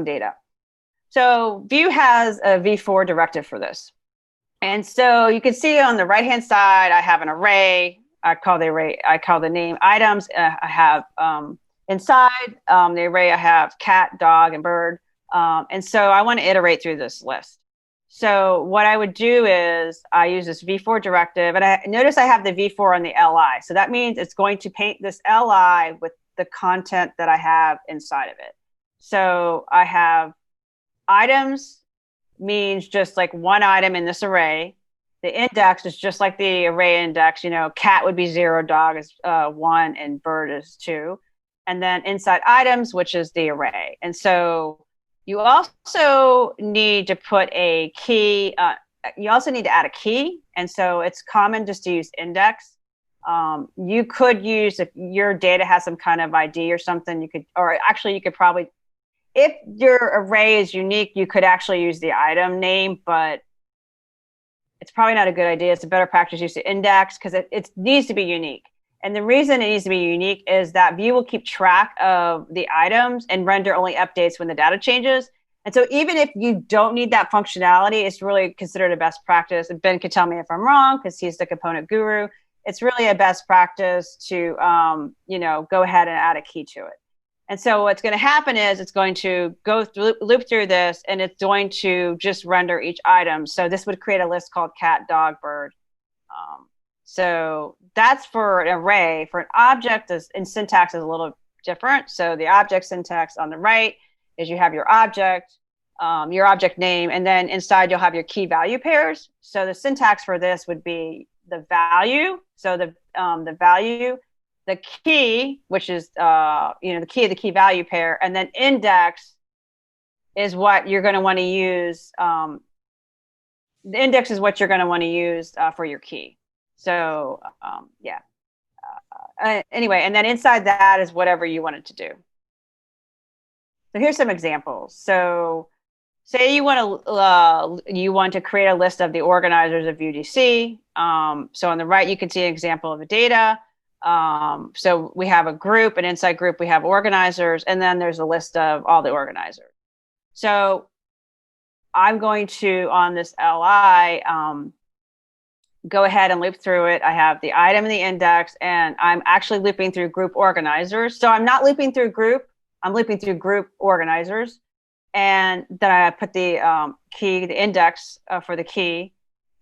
data. So Vue has a v4 directive for this. And so you can see on the right-hand side, I have an array. I call the name items. I have inside the array, I have cat, dog, and bird. And so I want to iterate through this list. So what I would do is I use this v4 directive, and I notice I have the v4 on the li. So that means it's going to paint this li with the content that I have inside of it. So I have items means just like one item in this array. The index is just like the array index. You know, cat would be 0, dog is 1, and bird is 2. And then inside items, which is the array. And so you also need to put a key. You also need to add a key. And so it's common just to use index. You could use, if your data has some kind of ID or something, you could, or actually you could probably, if your array is unique, you could actually use the item name, but it's probably not a good idea. It's a better practice to use the index because it needs to be unique. And the reason it needs to be unique is that Vue will keep track of the items and render only updates when the data changes. And so even if you don't need that functionality, it's really considered a best practice. And Ben could tell me if I'm wrong because he's the component guru. It's really a best practice to go ahead and add a key to it. And so what's going to happen is it's going to go through, loop through this, and it's going to just render each item. So this would create a list called cat, dog, bird. So that's for an array. For an object, in syntax is a little different. So the object syntax on the right is you have your object. your object name, and then inside you'll have your key value pairs. So the syntax for this would be the value. So the value, the key, which is the key of the key value pair, and then index is what you're going to want to use. The index is what you're going to want to use for your key. So anyway, and then inside that is whatever you want it to do. So here's some examples. So say you want to create a list of the organizers of Vue.js. So on the right, you can see an example of the data. So we have a group, and inside group, we have organizers, and then there's a list of all the organizers. So I'm going to, on this LI, go ahead and loop through it. I have the item and the index, and I'm actually looping through group organizers. So I'm not looping through group, I'm looping through group organizers. And then I put the key, the index for the key.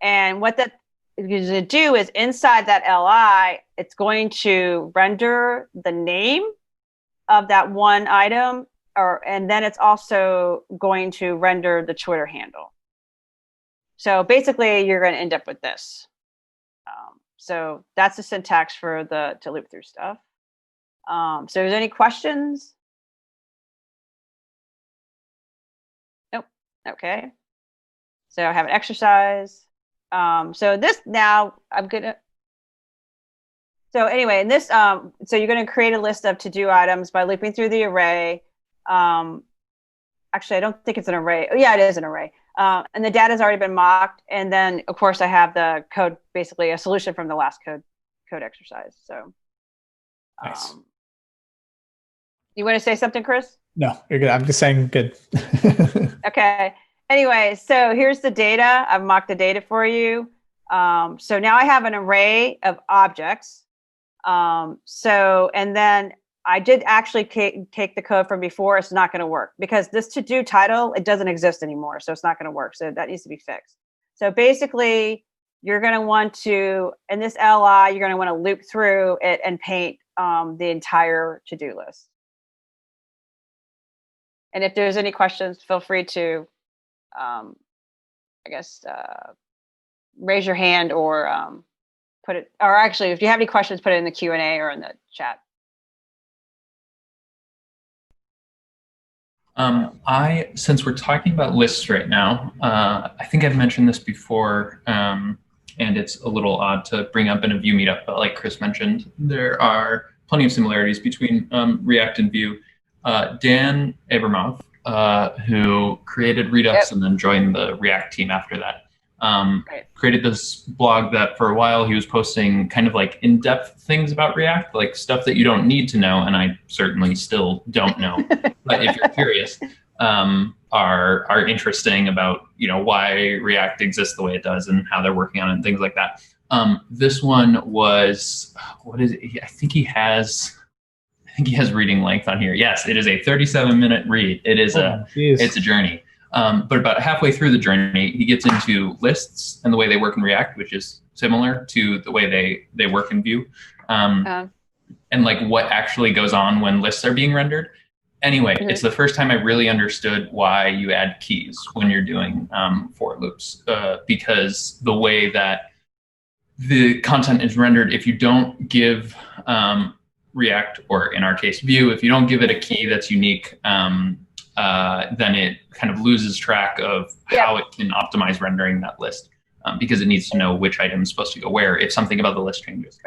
And what that is going to do is inside that LI, it's going to render the name of that one item, and then it's also going to render the Twitter handle. So basically, you're going to end up with this. So that's the syntax for to loop through stuff. So is there any questions? Nope. Okay. So I have an exercise. So this now I'm gonna. So anyway, in this, so you're going to create a list of to-do items by looping through the array. Actually, I don't think it's an array. Oh, yeah, it is an array. And the data has already been mocked. And then, of course, I have the code, basically a solution from the last code exercise. So, nice. You want to say something, Chris? No, you're good. I'm just saying good. Okay. Anyway, so here's the data. I've mocked the data for you. So now I have an array of objects. And then I did actually take the code from before. It's not going to work because this to-do title, it doesn't exist anymore. So it's not going to work. So that needs to be fixed. So basically, you're going to want to, in this LI, you're going to want to loop through it and paint the entire to-do list. And if there's any questions, feel free to, raise your hand or put it, or actually, if you have any questions, put it in the Q&A or in the chat. Since we're talking about lists right now, I think I've mentioned this before, and it's a little odd to bring up in a Vue meetup, but like Chris mentioned, there are plenty of similarities between React and Vue. Dan Abramov, who created Redux and then joined the React team after that, created this blog that for a while he was posting kind of like in-depth things about React, like stuff that you don't need to know, and I certainly still don't know, but if you're curious, are interesting about why React exists the way it does and how they're working on it and things like that. This one was, what is it? I think he has reading length on here. Yes, it is a 37-minute read. It is it's a journey. But about halfway through the journey, he gets into lists and the way they work in React, which is similar to the way they work in Vue, and like what actually goes on when lists are being rendered. Anyway, it's the first time I really understood why you add keys when you're doing for loops, because the way that the content is rendered, if you don't give React, or in our case Vue, if you don't give it a key that's unique, then it kind of loses track of how it can optimize rendering that list, because it needs to know which item is supposed to go where if something about the list changes.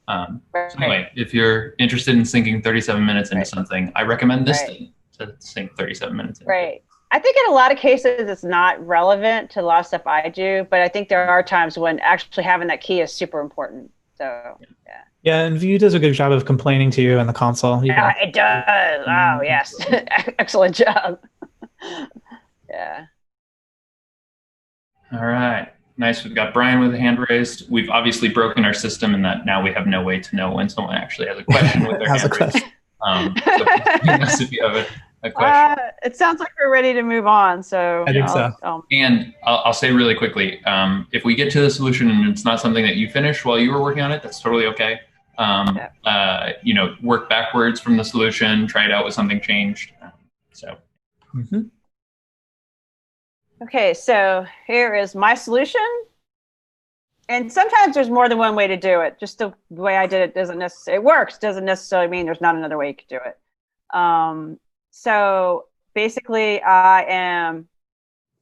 So anyway, if you're interested in sinking 37 minutes into something, I recommend this thing to sink 37 minutes into. I think in a lot of cases it's not relevant to a lot of stuff I do, but I think there are times when actually having that key is super important. So yeah, and Vue does a good job of complaining to you in the console. Yeah, it does. Oh, yes. Excellent job. Yeah. All right. Nice. We've got Brian with a hand raised. We've obviously broken our system in that now we have no way to know when someone actually has a question with their hand raised. So if you have a question. It sounds like we're ready to move on. So I think so. And I'll say really quickly, if we get to the solution and it's not something that you finished while you were working on it, that's totally okay. Work backwards from the solution, try it out with something changed. So. Okay, so here is my solution. And sometimes there's more than one way to do it. Just the way I did it doesn't necessarily, it works, doesn't necessarily mean there's not another way you could do it. So basically I am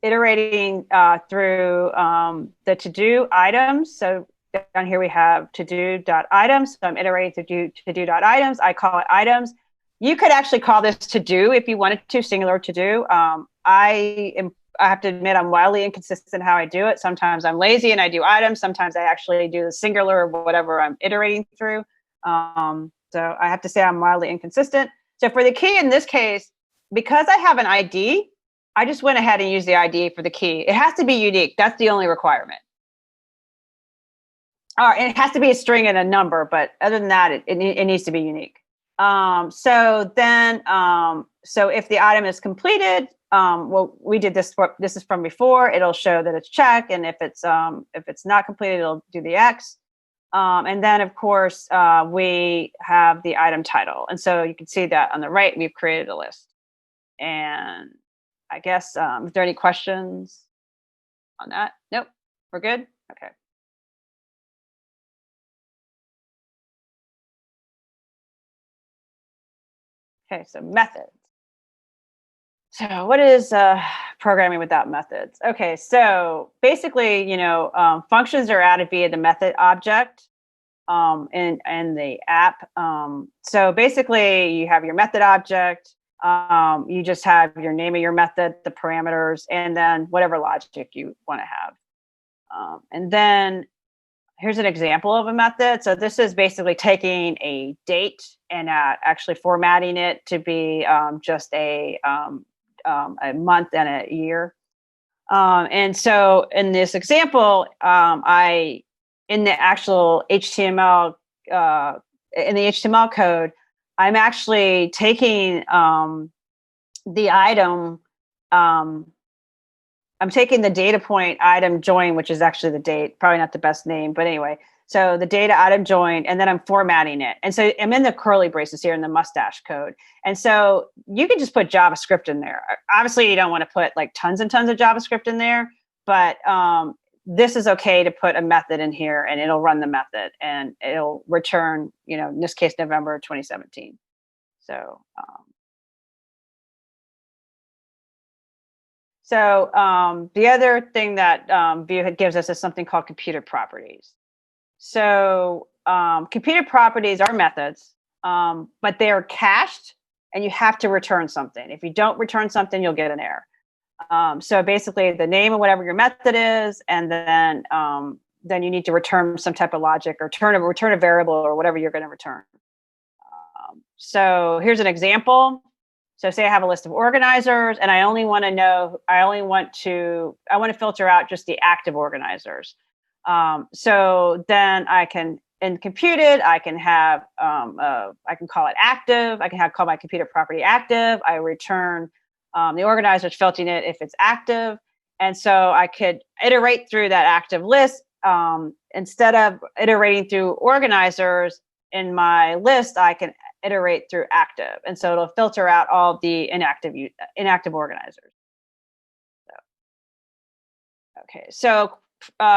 iterating through the to-do items. So down here we have to-do.items. So I'm iterating through to-do.items. I call it items. You could actually call this to-do if you wanted to, singular to-do. I have to admit I'm wildly inconsistent how I do it. Sometimes I'm lazy and I do items. Sometimes I actually do the singular or whatever I'm iterating through. So I have to say I'm wildly inconsistent. So for the key in this case, because I have an ID, I just went ahead and used the ID for the key. It has to be unique. That's the only requirement. And it has to be a string and a number, but other than that, it needs to be unique. So if the item is completed, well, we did this. This is from before. It'll show that it's checked, and if it's not completed, it'll do the X. And then, of course, we have the item title, and so you can see that on the right, we've created a list. And I guess, is there any questions on that? Nope, we're good. Okay. Okay, so methods. So what is programming without methods? Okay, so basically, functions are added via the method object in the app. So basically, you have your method object. You just have your name of your method, the parameters, and then whatever logic you want to have. And then here's an example of a method. So this is basically taking a date and actually formatting it to be just a month and a year. And so in this example, in the actual HTML, in the HTML code, I'm actually taking the item, I'm taking the data point item join, which is actually the date, probably not the best name, but anyway. So the data item join, and then I'm formatting it. And so I'm in the curly braces here in the mustache code. And so you can just put JavaScript in there. Obviously, you don't want to put like tons and tons of JavaScript in there, but this is okay to put a method in here, and it'll run the method, and it'll return, in this case, November 2017. So the other thing that Vue gives us is something called computed properties. So computed properties are methods, but they are cached, and you have to return something. If you don't return something, you'll get an error. So basically, the name of whatever your method is, and then you need to return some type of logic or return a variable or whatever you're going to return. So here's an example. So say I have a list of organizers, and I want to filter out just the active organizers. So then I can, in computed, I can have, I can call it active. I can call my computed property active. I return the organizers, filtering it if it's active. And so I could iterate through that active list. Instead of iterating through organizers in my list, I can iterate through active, and so it'll filter out all the inactive organizers. So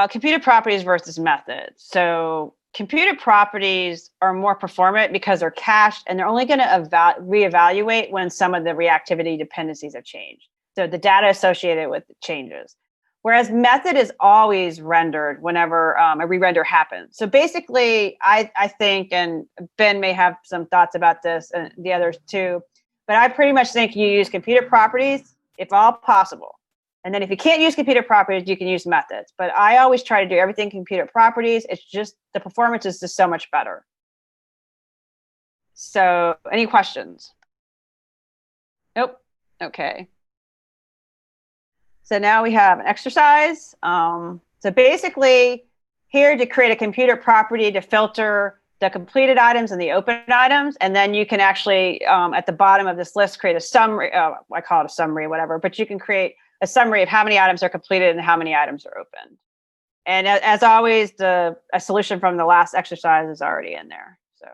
computed properties versus methods. So computed properties are more performant because they're cached, and they're only going to reevaluate when some of the reactivity dependencies have changed. So the data associated with the changes. Whereas method is always rendered whenever a re-render happens. So basically, I think, and Ben may have some thoughts about this, and the others too, but I pretty much think you use computed properties if all possible. And then if you can't use computed properties, you can use methods. But I always try to do everything computed properties. It's just the performance is just so much better. So any questions? Nope. Okay. So now we have an exercise. So basically, here to create a computed property to filter the completed items and the open items, and then you can actually, at the bottom of this list, create a summary. I call it a summary, whatever, but you can create a summary of how many items are completed and how many items are opened. And as always, a solution from the last exercise is already in there. So.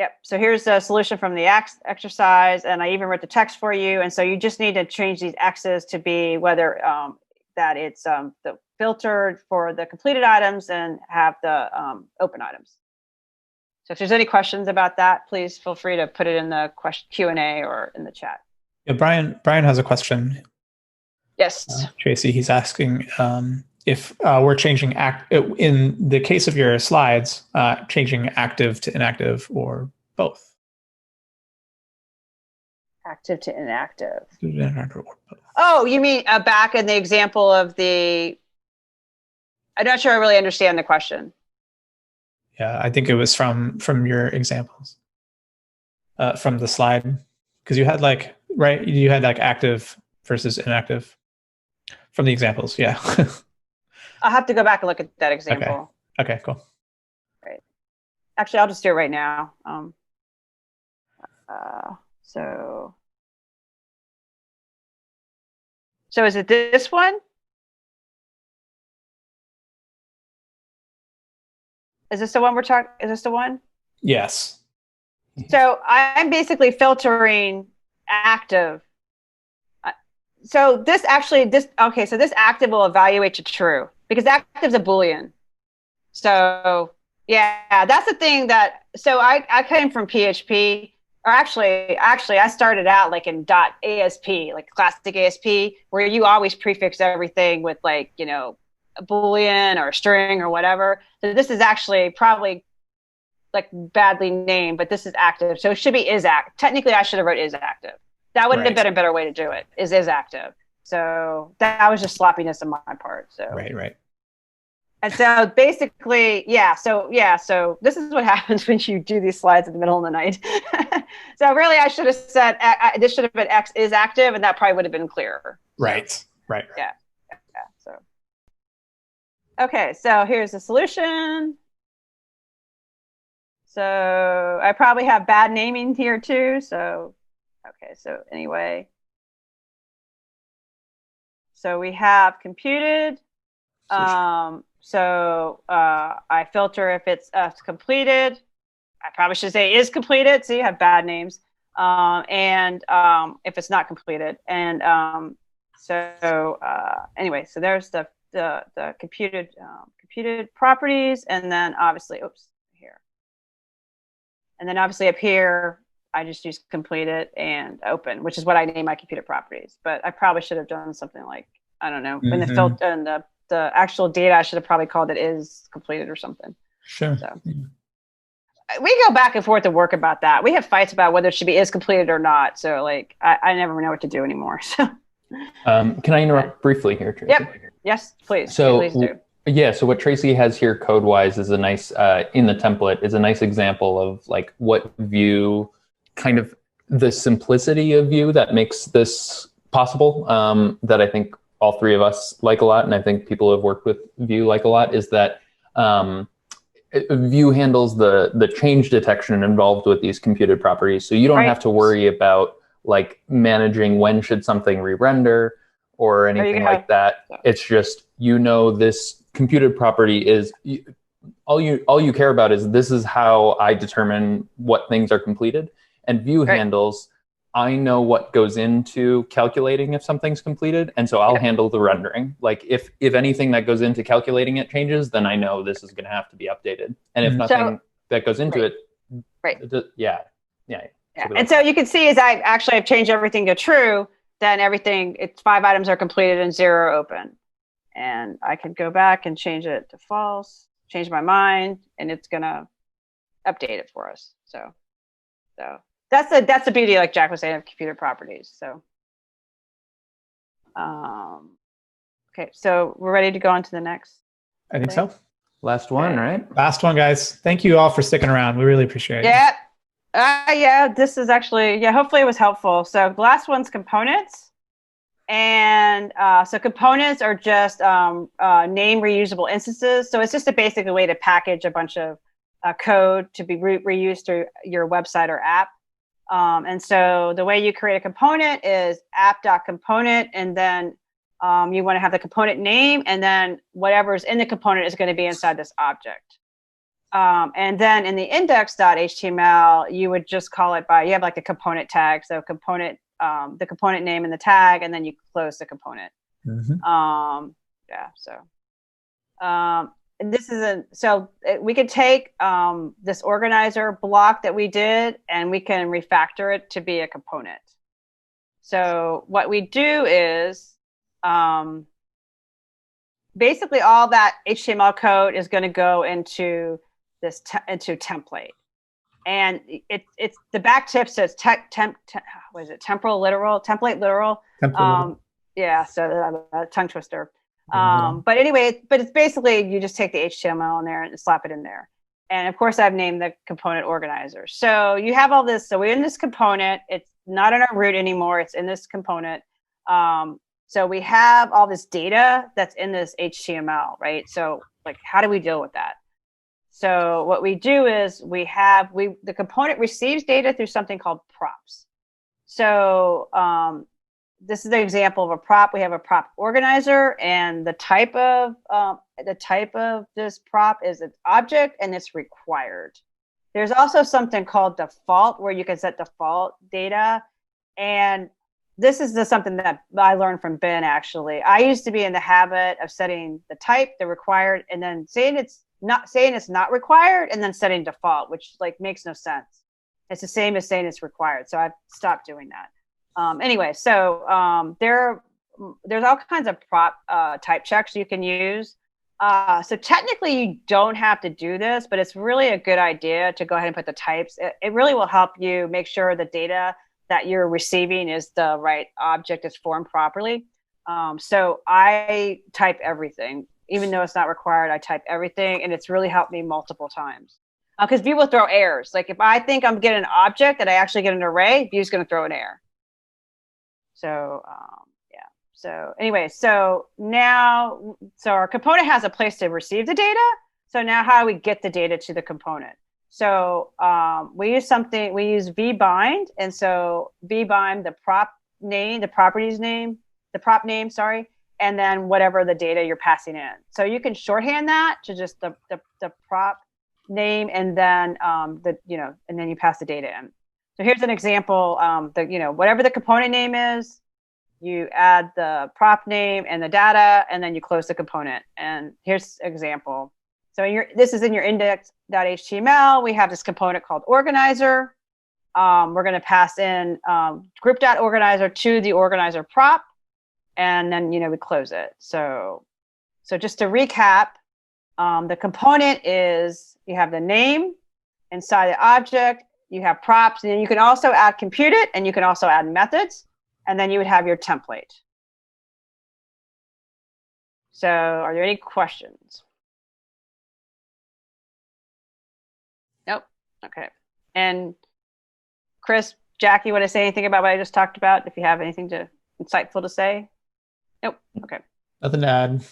Yep. So here's the solution from the exercise, and I even wrote the text for you. And so you just need to change these X's to be whether that it's the filtered for the completed items and have the open items. So if there's any questions about that, please feel free to put it in the Q&A or in the chat. Yeah, Brian has a question. Yes. Tracy, he's asking if we're changing in the case of your slides, changing active to inactive or both. Active to inactive. Inactive or both. Oh, you mean back in the example of the? I'm not sure I really understand the question. Yeah, I think it was from your examples, from the slide, because you had you had active versus inactive from the examples. Yeah. I'll have to go back and look at that example. Okay, cool. Right. Actually, I'll just do it right now. So is it this one? Is this the one we're talking? Is this the one? Yes. So I'm basically filtering active. So this active will evaluate to true because active is a Boolean. So yeah, that's the thing so I came from PHP, or actually I started out like in .asp, like classic ASP, where you always prefix everything with a Boolean or a string or whatever. So this is actually probably badly named, but this is active. So it should be is active. Technically, I should have wrote is active. That would have been a better way to do it. Is active. So that was just sloppiness on my part. So right. And so basically, so this is what happens when you do these slides in the middle of the night. So really, I should have said this should have been X is active, and that probably would have been clearer. Right. Yeah. So okay, so here's the solution. So I probably have bad naming here too. So okay, so anyway. So we have computed. So I filter if it's completed. I probably should say is completed. So you have bad names. And if it's not completed. And anyway, so there's the computed properties, and then obviously, here. And then obviously up here, I just use completed and open, which is what I name my computed properties. But I probably should have done something like, I don't know, in the filter and the actual data, I should have probably called it is completed or something. Sure. So we go back and forth to work about that. We have fights about whether it should be is completed or not. So I never know what to do anymore. So can I interrupt briefly here, Tracy? Yep. Yes, please. So please do. Yeah, so what Tracy has here code-wise is a nice, in the template, is a nice example of what Vue, kind of the simplicity of Vue that makes this possible, that I think all three of us like a lot, and I think people who have worked with Vue like a lot, is that Vue handles the change detection involved with these computed properties. So you don't have to worry about managing when should something re-render or anything like that. It's just, this computed property is, all you care about is this is how I determine what things are completed. And Vue handles, I know what goes into calculating if something's completed, and so I'll handle the rendering. If anything that goes into calculating it changes, then I know this is going to have to be updated. And if nothing that goes into it, yeah. And so you can see as I've changed everything to true, then it's 5 items are completed and 0 open. And I could go back and change it to false, change my mind, and it's going to update it for us. So that's the beauty, like Jack was saying, of computer properties. So, okay, so we're ready to go on to the next. I think so. Last one, right? Last one, guys. Thank you all for sticking around. We really appreciate it. Yeah. This is actually, hopefully it was helpful. So the last one's components. And so components are just name reusable instances. So it's just a basic way to package a bunch of code to be reused through your website or app. And so the way you create a component is app.component, and then you want to have the component name, and then whatever's in the component is going to be inside this object. And then in the index.html, you would just call it by, you have like a component tag. So component, the component name and the tag, and then you close the component. And this is we could take this organizer block that we did, and we can refactor it to be a component. So what we do is basically all that HTML code is going to go into this into template, and it's the back tip says what is it, template literal. Yeah, so tongue twister. But anyway, it's basically you just take the HTML in there and slap it in there. And of course, I've named the component organizer. So you have all this. So we're in this component. It's not in our root anymore. It's in this component. So we have all this data that's in this HTML, right? So like, how do we deal with that? So what we do is the component receives data through something called props. So this is the example of a prop. We have a prop organizer, and the type of this prop is an object, and it's required. There's also something called default, where you can set default data, and this is something that I learned from Ben. Actually, I used to be in the habit of setting the type, the required, and then saying it's not required, and then setting default, which like makes no sense. It's the same as saying it's required. So I've stopped doing that. Anyway, so there's all kinds of prop type checks you can use. So technically you don't have to do this, but it's really a good idea to go ahead and put the types. It really will help you make sure the data that you're receiving is the right object, is formed properly. So I type everything. Even though it's not required, I type everything, and it's really helped me multiple times. Because Vue will throw errors. Like if I think I'm getting an object and I actually get an array, Vue's going to throw an error. So So anyway, so our component has a place to receive the data. So now how do we get the data to the component? So we use vbind, and so vbind the prop name, the prop name, sorry, and then whatever the data you're passing in. So you can shorthand that to just the prop name, and then and then you pass the data in. So here's an example. Whatever the component name is, you add the prop name and the data, and then you close the component. And here's an example. So this is in your index.html. We have this component called organizer. We're going to pass in group.organizer to the organizer prop, and then we close it. So just to recap, the component is, you have the name inside the object, you have props, and then you can also add compute it, and you can also add methods, and then you would have your template. So are there any questions? Nope. Okay. And Chris, Jackie, want to say anything about what I just talked about? If you have anything insightful to say? Nope. Okay. Nothing to add.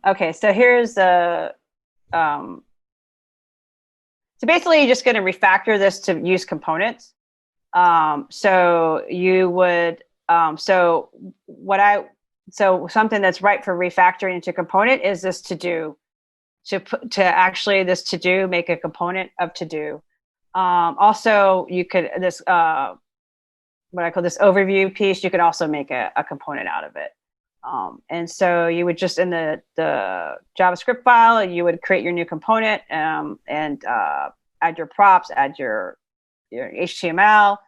Okay, so here's the so basically you're just going to refactor this to use components. So you would so something that's right for refactoring into component is this to do, make a component of to do. Also you could what I call this overview piece, you could also make a component out of it. And so you would just, in the JavaScript file, you would create your new component and add your props, add your HTML,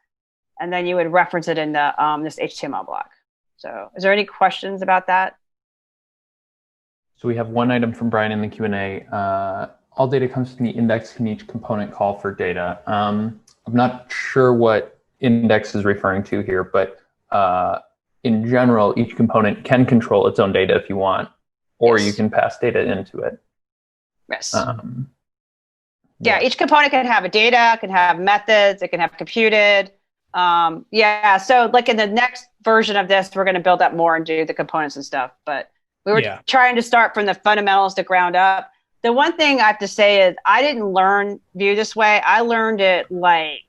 and then you would reference it in the this HTML block. So is there any questions about that? So we have one item from Brian in the Q&A. All data comes from the index. Can each component call for data? I'm not sure what index is referring to here, but in general, each component can control its own data if you want, or you can pass data into it. Yes. Each component can have a data, can have methods, it can have computed. So like in the next version of this, we're going to build up more and do the components and stuff. But we were trying to start from the fundamentals to ground up. The one thing I have to say is I didn't learn Vue this way. I learned it like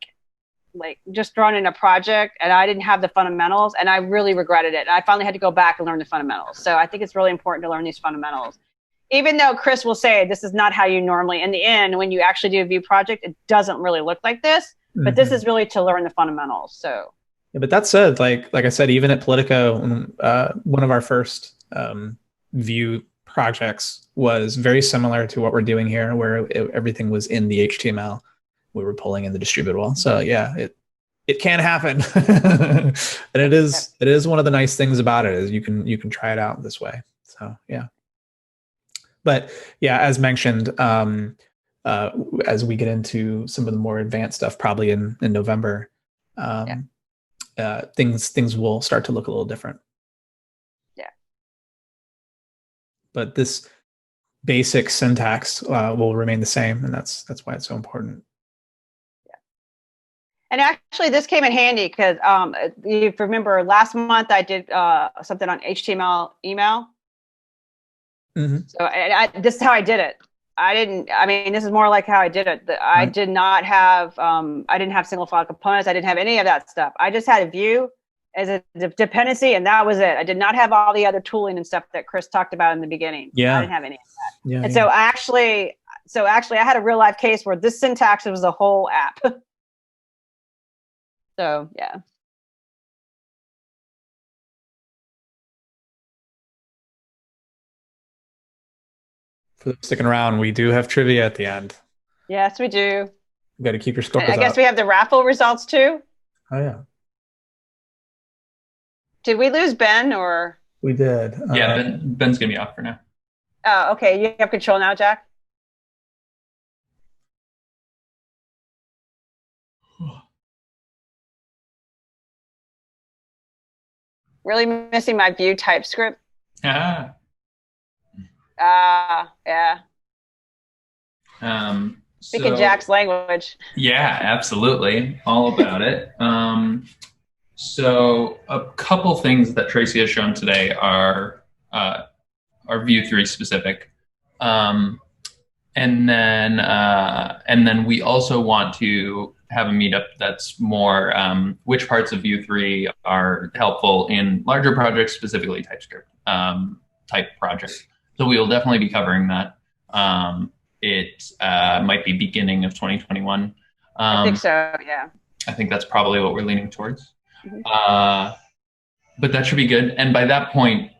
just running a project, and I didn't have the fundamentals, and I really regretted it. And I finally had to go back and learn the fundamentals. So I think it's really important to learn these fundamentals. even though Chris will say this is not how you normally, in the end, when you actually do a Vue project, it doesn't really look like this. But this is really to learn the fundamentals. So. Yeah, but that said, like I said, even at Politico, one of our first Vue projects was very similar to what we're doing here, where everything was in the HTML. We were pulling in the distributable. So yeah, it can happen, and it is one of the nice things about it is you can try it out this way. So yeah, but yeah, as mentioned, as we get into some of the more advanced stuff, probably in November. Things will start to look a little different. Yeah. But this basic syntax will remain the same, and that's why it's so important. Yeah. And actually, this came in handy because if you remember last month I did something on HTML email. Mm-hmm. So this is how I did it. This is more like how I did it. I did not have, I didn't have single file components. I didn't have any of that stuff. I just had a Vue as a dependency, and that was it. I did not have all the other tooling and stuff that Chris talked about in the beginning. I didn't have any of that. Yeah, and so I had a real life case where this syntax was the whole app. So yeah. For sticking around, we do have trivia at the end. Yes, we do. You got to keep your scores I guess up. we have the raffle results too. Oh yeah. Did we lose Ben or? We did. Yeah, Ben's gonna be off for now. Oh, okay. You have control now, Jack. Really missing my Vue TypeScript. Ah. Yeah. Speaking Jack's language. Yeah, absolutely. All about it. So a couple things that Tracy has shown today are Vue 3 specific. And then we also want to have a meetup that's more which parts of Vue 3 are helpful in larger projects, specifically TypeScript type projects. So we will definitely be covering that. It might be beginning of 2021. I think so, yeah. I think that's probably what we're leaning towards. Mm-hmm. But that should be good. And by that point,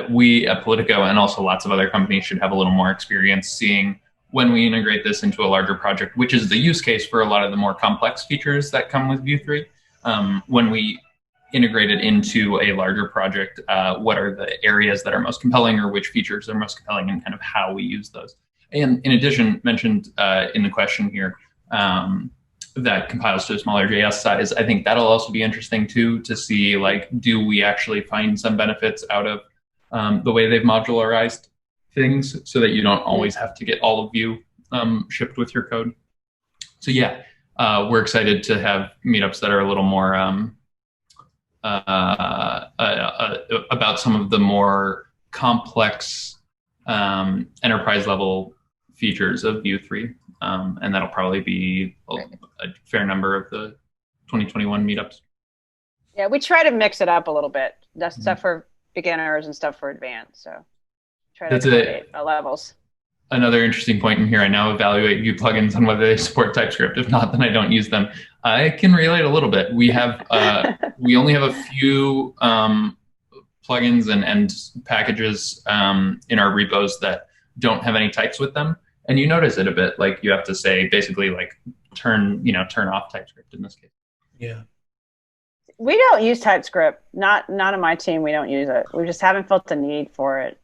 we at Politico and also lots of other companies should have a little more experience seeing when we integrate this into a larger project, which is the use case for a lot of the more complex features that come with Vue 3. When we integrate it into a larger project, what are the areas that are most compelling or which features are most compelling and kind of how we use those. And in addition, mentioned in the question here, that compiles to a smaller JS size. I think that'll also be interesting too, to see like, do we actually find some benefits out of the way they've modularized things so that you don't always have to get all of Vue shipped with your code. So yeah, we're excited to have meetups that are a little more about some of the more complex enterprise level features of Vue 3. And that'll probably be a fair number of the 2021 meetups. Yeah, we try to mix it up a little bit. That's stuff for beginners and stuff for advanced. So try to accommodate the levels. Another interesting point in here, I now evaluate Vue plugins on whether they support TypeScript. If not, then I don't use them. I can relate a little bit. We have we only have a few plugins and packages in our repos that don't have any types with them. And you notice it a bit, like you have to say basically like turn off TypeScript in this case. Yeah. We don't use TypeScript. Not on my team. We don't use it. We just haven't felt the need for it.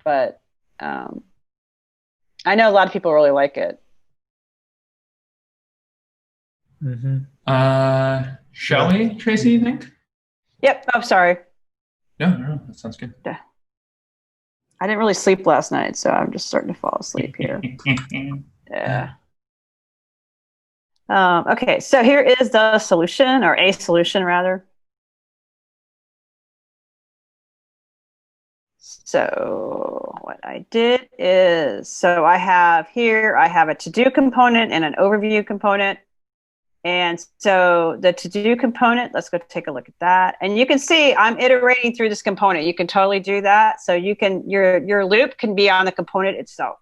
But I know a lot of people really like it. Mm-hmm. Shall we, Tracy, you think? Yep. Oh, sorry. No, that sounds good. Yeah. I didn't really sleep last night, so I'm just starting to fall asleep here. Yeah. Okay, so here is the solution, or a solution rather. So what I did is, so I have a to-do component and an overview component. And so the to-do component, let's go take a look at that. And you can see I'm iterating through this component. You can totally do that. So you can, your loop can be on the component itself.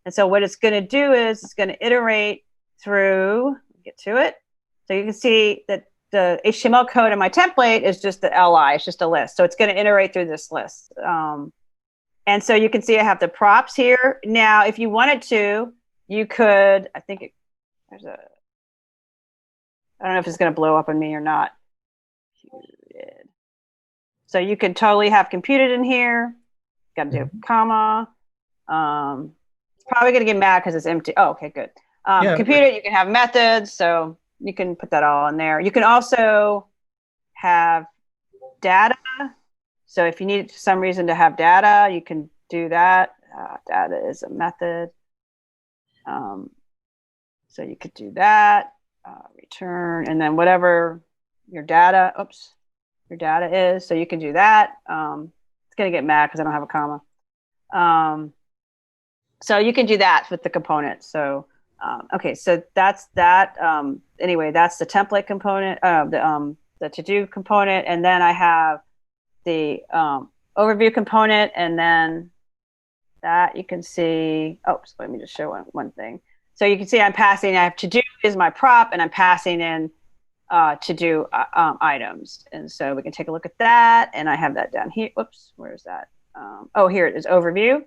And so what it's going to do is it's going to iterate through, get to it. So you can see that the HTML code in my template is just the li, it's just a list. So it's going to iterate through this list. And so you can see I have the props here. Now, if you wanted to, you could, I don't know if it's going to blow up on me or not. So you could totally have computed in here. Got to do a comma. It's probably going to get mad because it's empty. Oh, okay, good. Computed, you can have methods. So you can put that all in there. You can also have data. So if you need for some reason to have data, you can do that. Data is a method. So you could do that. Return, and then whatever your data is, so you can do that. It's going to get mad because I don't have a comma. So you can do that with the component. So okay, so that's that. Anyway, that's the template component, the to-do component, and then I have the overview component, and then that you can see. Oh, so let me just show one thing. So you can see I'm passing, I have to-do is my prop, and I'm passing in to-do items. And so we can take a look at that. And I have that down here. Whoops, where is that? Oh, here it is, overview.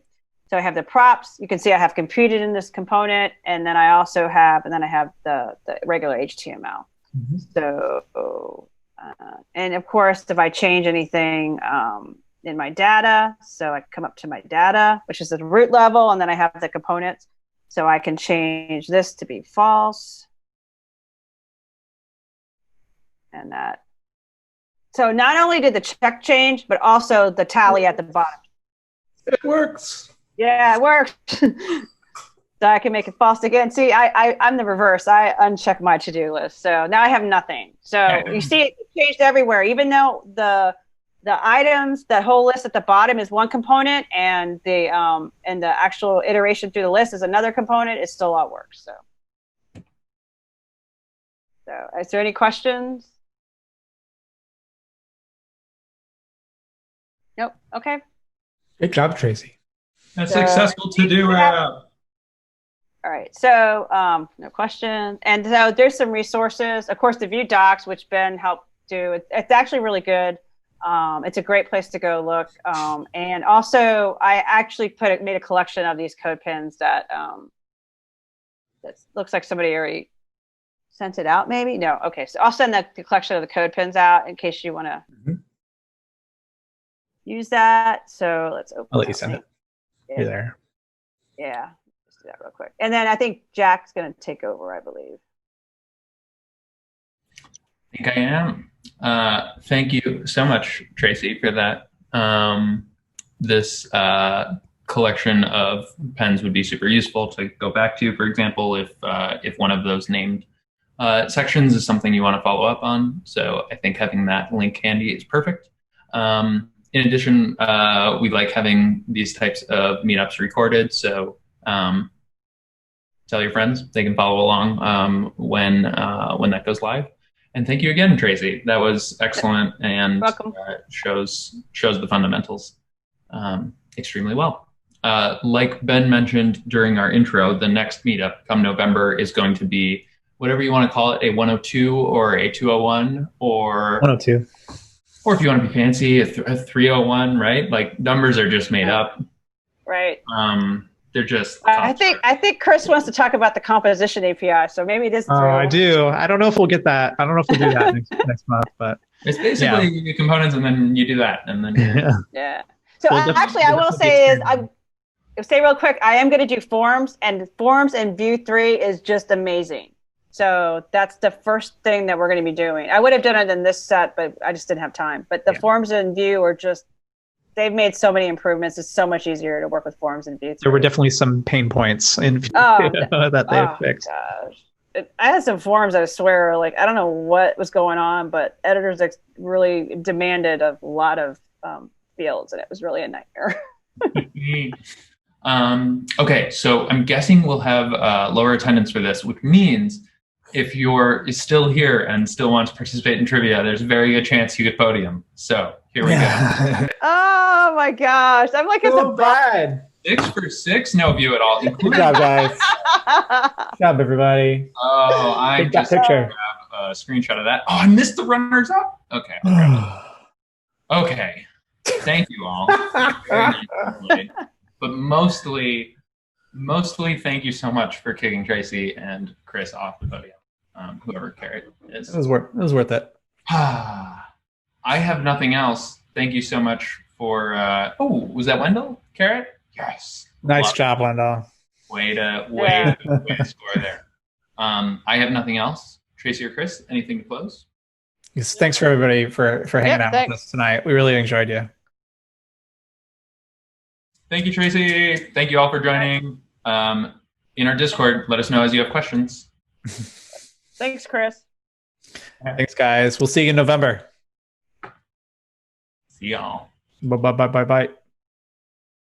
So I have the props. You can see I have computed in this component. And then I also have, and then I have the regular HTML. Mm-hmm. So, and of course, if I change anything in my data, so I come up to my data, which is at the root level, and then I have the components. So I can change this to be false. And that. So not only did the check change, but also the tally at the bottom. It works. Yeah, it works. So I can make it false again. See, I'm the reverse. I uncheck my to-do list. So now I have nothing. So you see it changed everywhere, even though the items, that whole list at the bottom is one component, and the actual iteration through the list is another component. It still all works. So is there any questions? Nope. Okay. Good job, Tracy. A successful to-do app. All right. So no questions. And so there's some resources. Of course, the Vue docs, which Ben helped do. It's actually really good. It's a great place to go look. And also, I actually made a collection of these code pins that looks like somebody already sent it out, maybe? No. Okay. So I'll send the collection of the code pins out in case you want to use that. So let's open I'll let you send it. You're there. Yeah. Let's do that real quick. And then I think Jack's going to take over, I believe. I think I am. Thank you so much, Tracy, for that. This collection of pens would be super useful to go back to, for example, if one of those named sections is something you want to follow up on. So I think having that link handy is perfect. In addition, we like having these types of meetups recorded. So tell your friends, they can follow along when that goes live. And thank you again, Tracy. That was excellent and shows the fundamentals extremely well. Like Ben mentioned during our intro, the next meetup come November is going to be whatever you want to call it, a 102 or a 201 or 102. Or if you want to be fancy, a 301, right? Like numbers are just made up. Right. They're just. I think Chris wants to talk about the composition API, so maybe it is. I do. I don't know if we'll get that. I don't know if we'll do that next month, but it's basically you do components and then you do that, and then yeah. So actually, I will say say real quick, I am going to do forms, and forms in Vue 3 is just amazing. So that's the first thing that we're going to be doing. I would have done it in this set, but I just didn't have time. But the forms in Vue are just, they've made so many improvements. It's so much easier to work with forms in Vue 3. There were definitely some pain points in Vue that they have fixed. Gosh. I had some forms, I swear, like, I don't know what was going on, but editors really demanded a lot of fields, and it was really a nightmare. Okay, so I'm guessing we'll have lower attendance for this, which means if you're still here and still want to participate in trivia, there's a very good chance you get podium. So here we go. Oh my gosh. I'm like at So the bad. 6 for 6, no view at all. Good job, guys. Good job, everybody. Oh, I Take that just picture. have a screenshot of that. Oh, I missed the runners up. Okay. Okay. Thank you all. Very nice. But mostly, thank you so much for kicking Tracy and Chris off the podium. Whoever carried is. It was worth it. I have nothing else. Thank you so much for. Was that Wendell Carrot? Yes. Nice job, Wendell. Way to score there. I have nothing else. Tracy or Chris, anything to close? Yes, thanks for everybody for hanging out with us tonight. We really enjoyed you. Thank you, Tracy. Thank you all for joining. In our Discord, let us know as you have questions. Thanks, Chris. Thanks, guys. We'll see you in November. See y'all. Bye.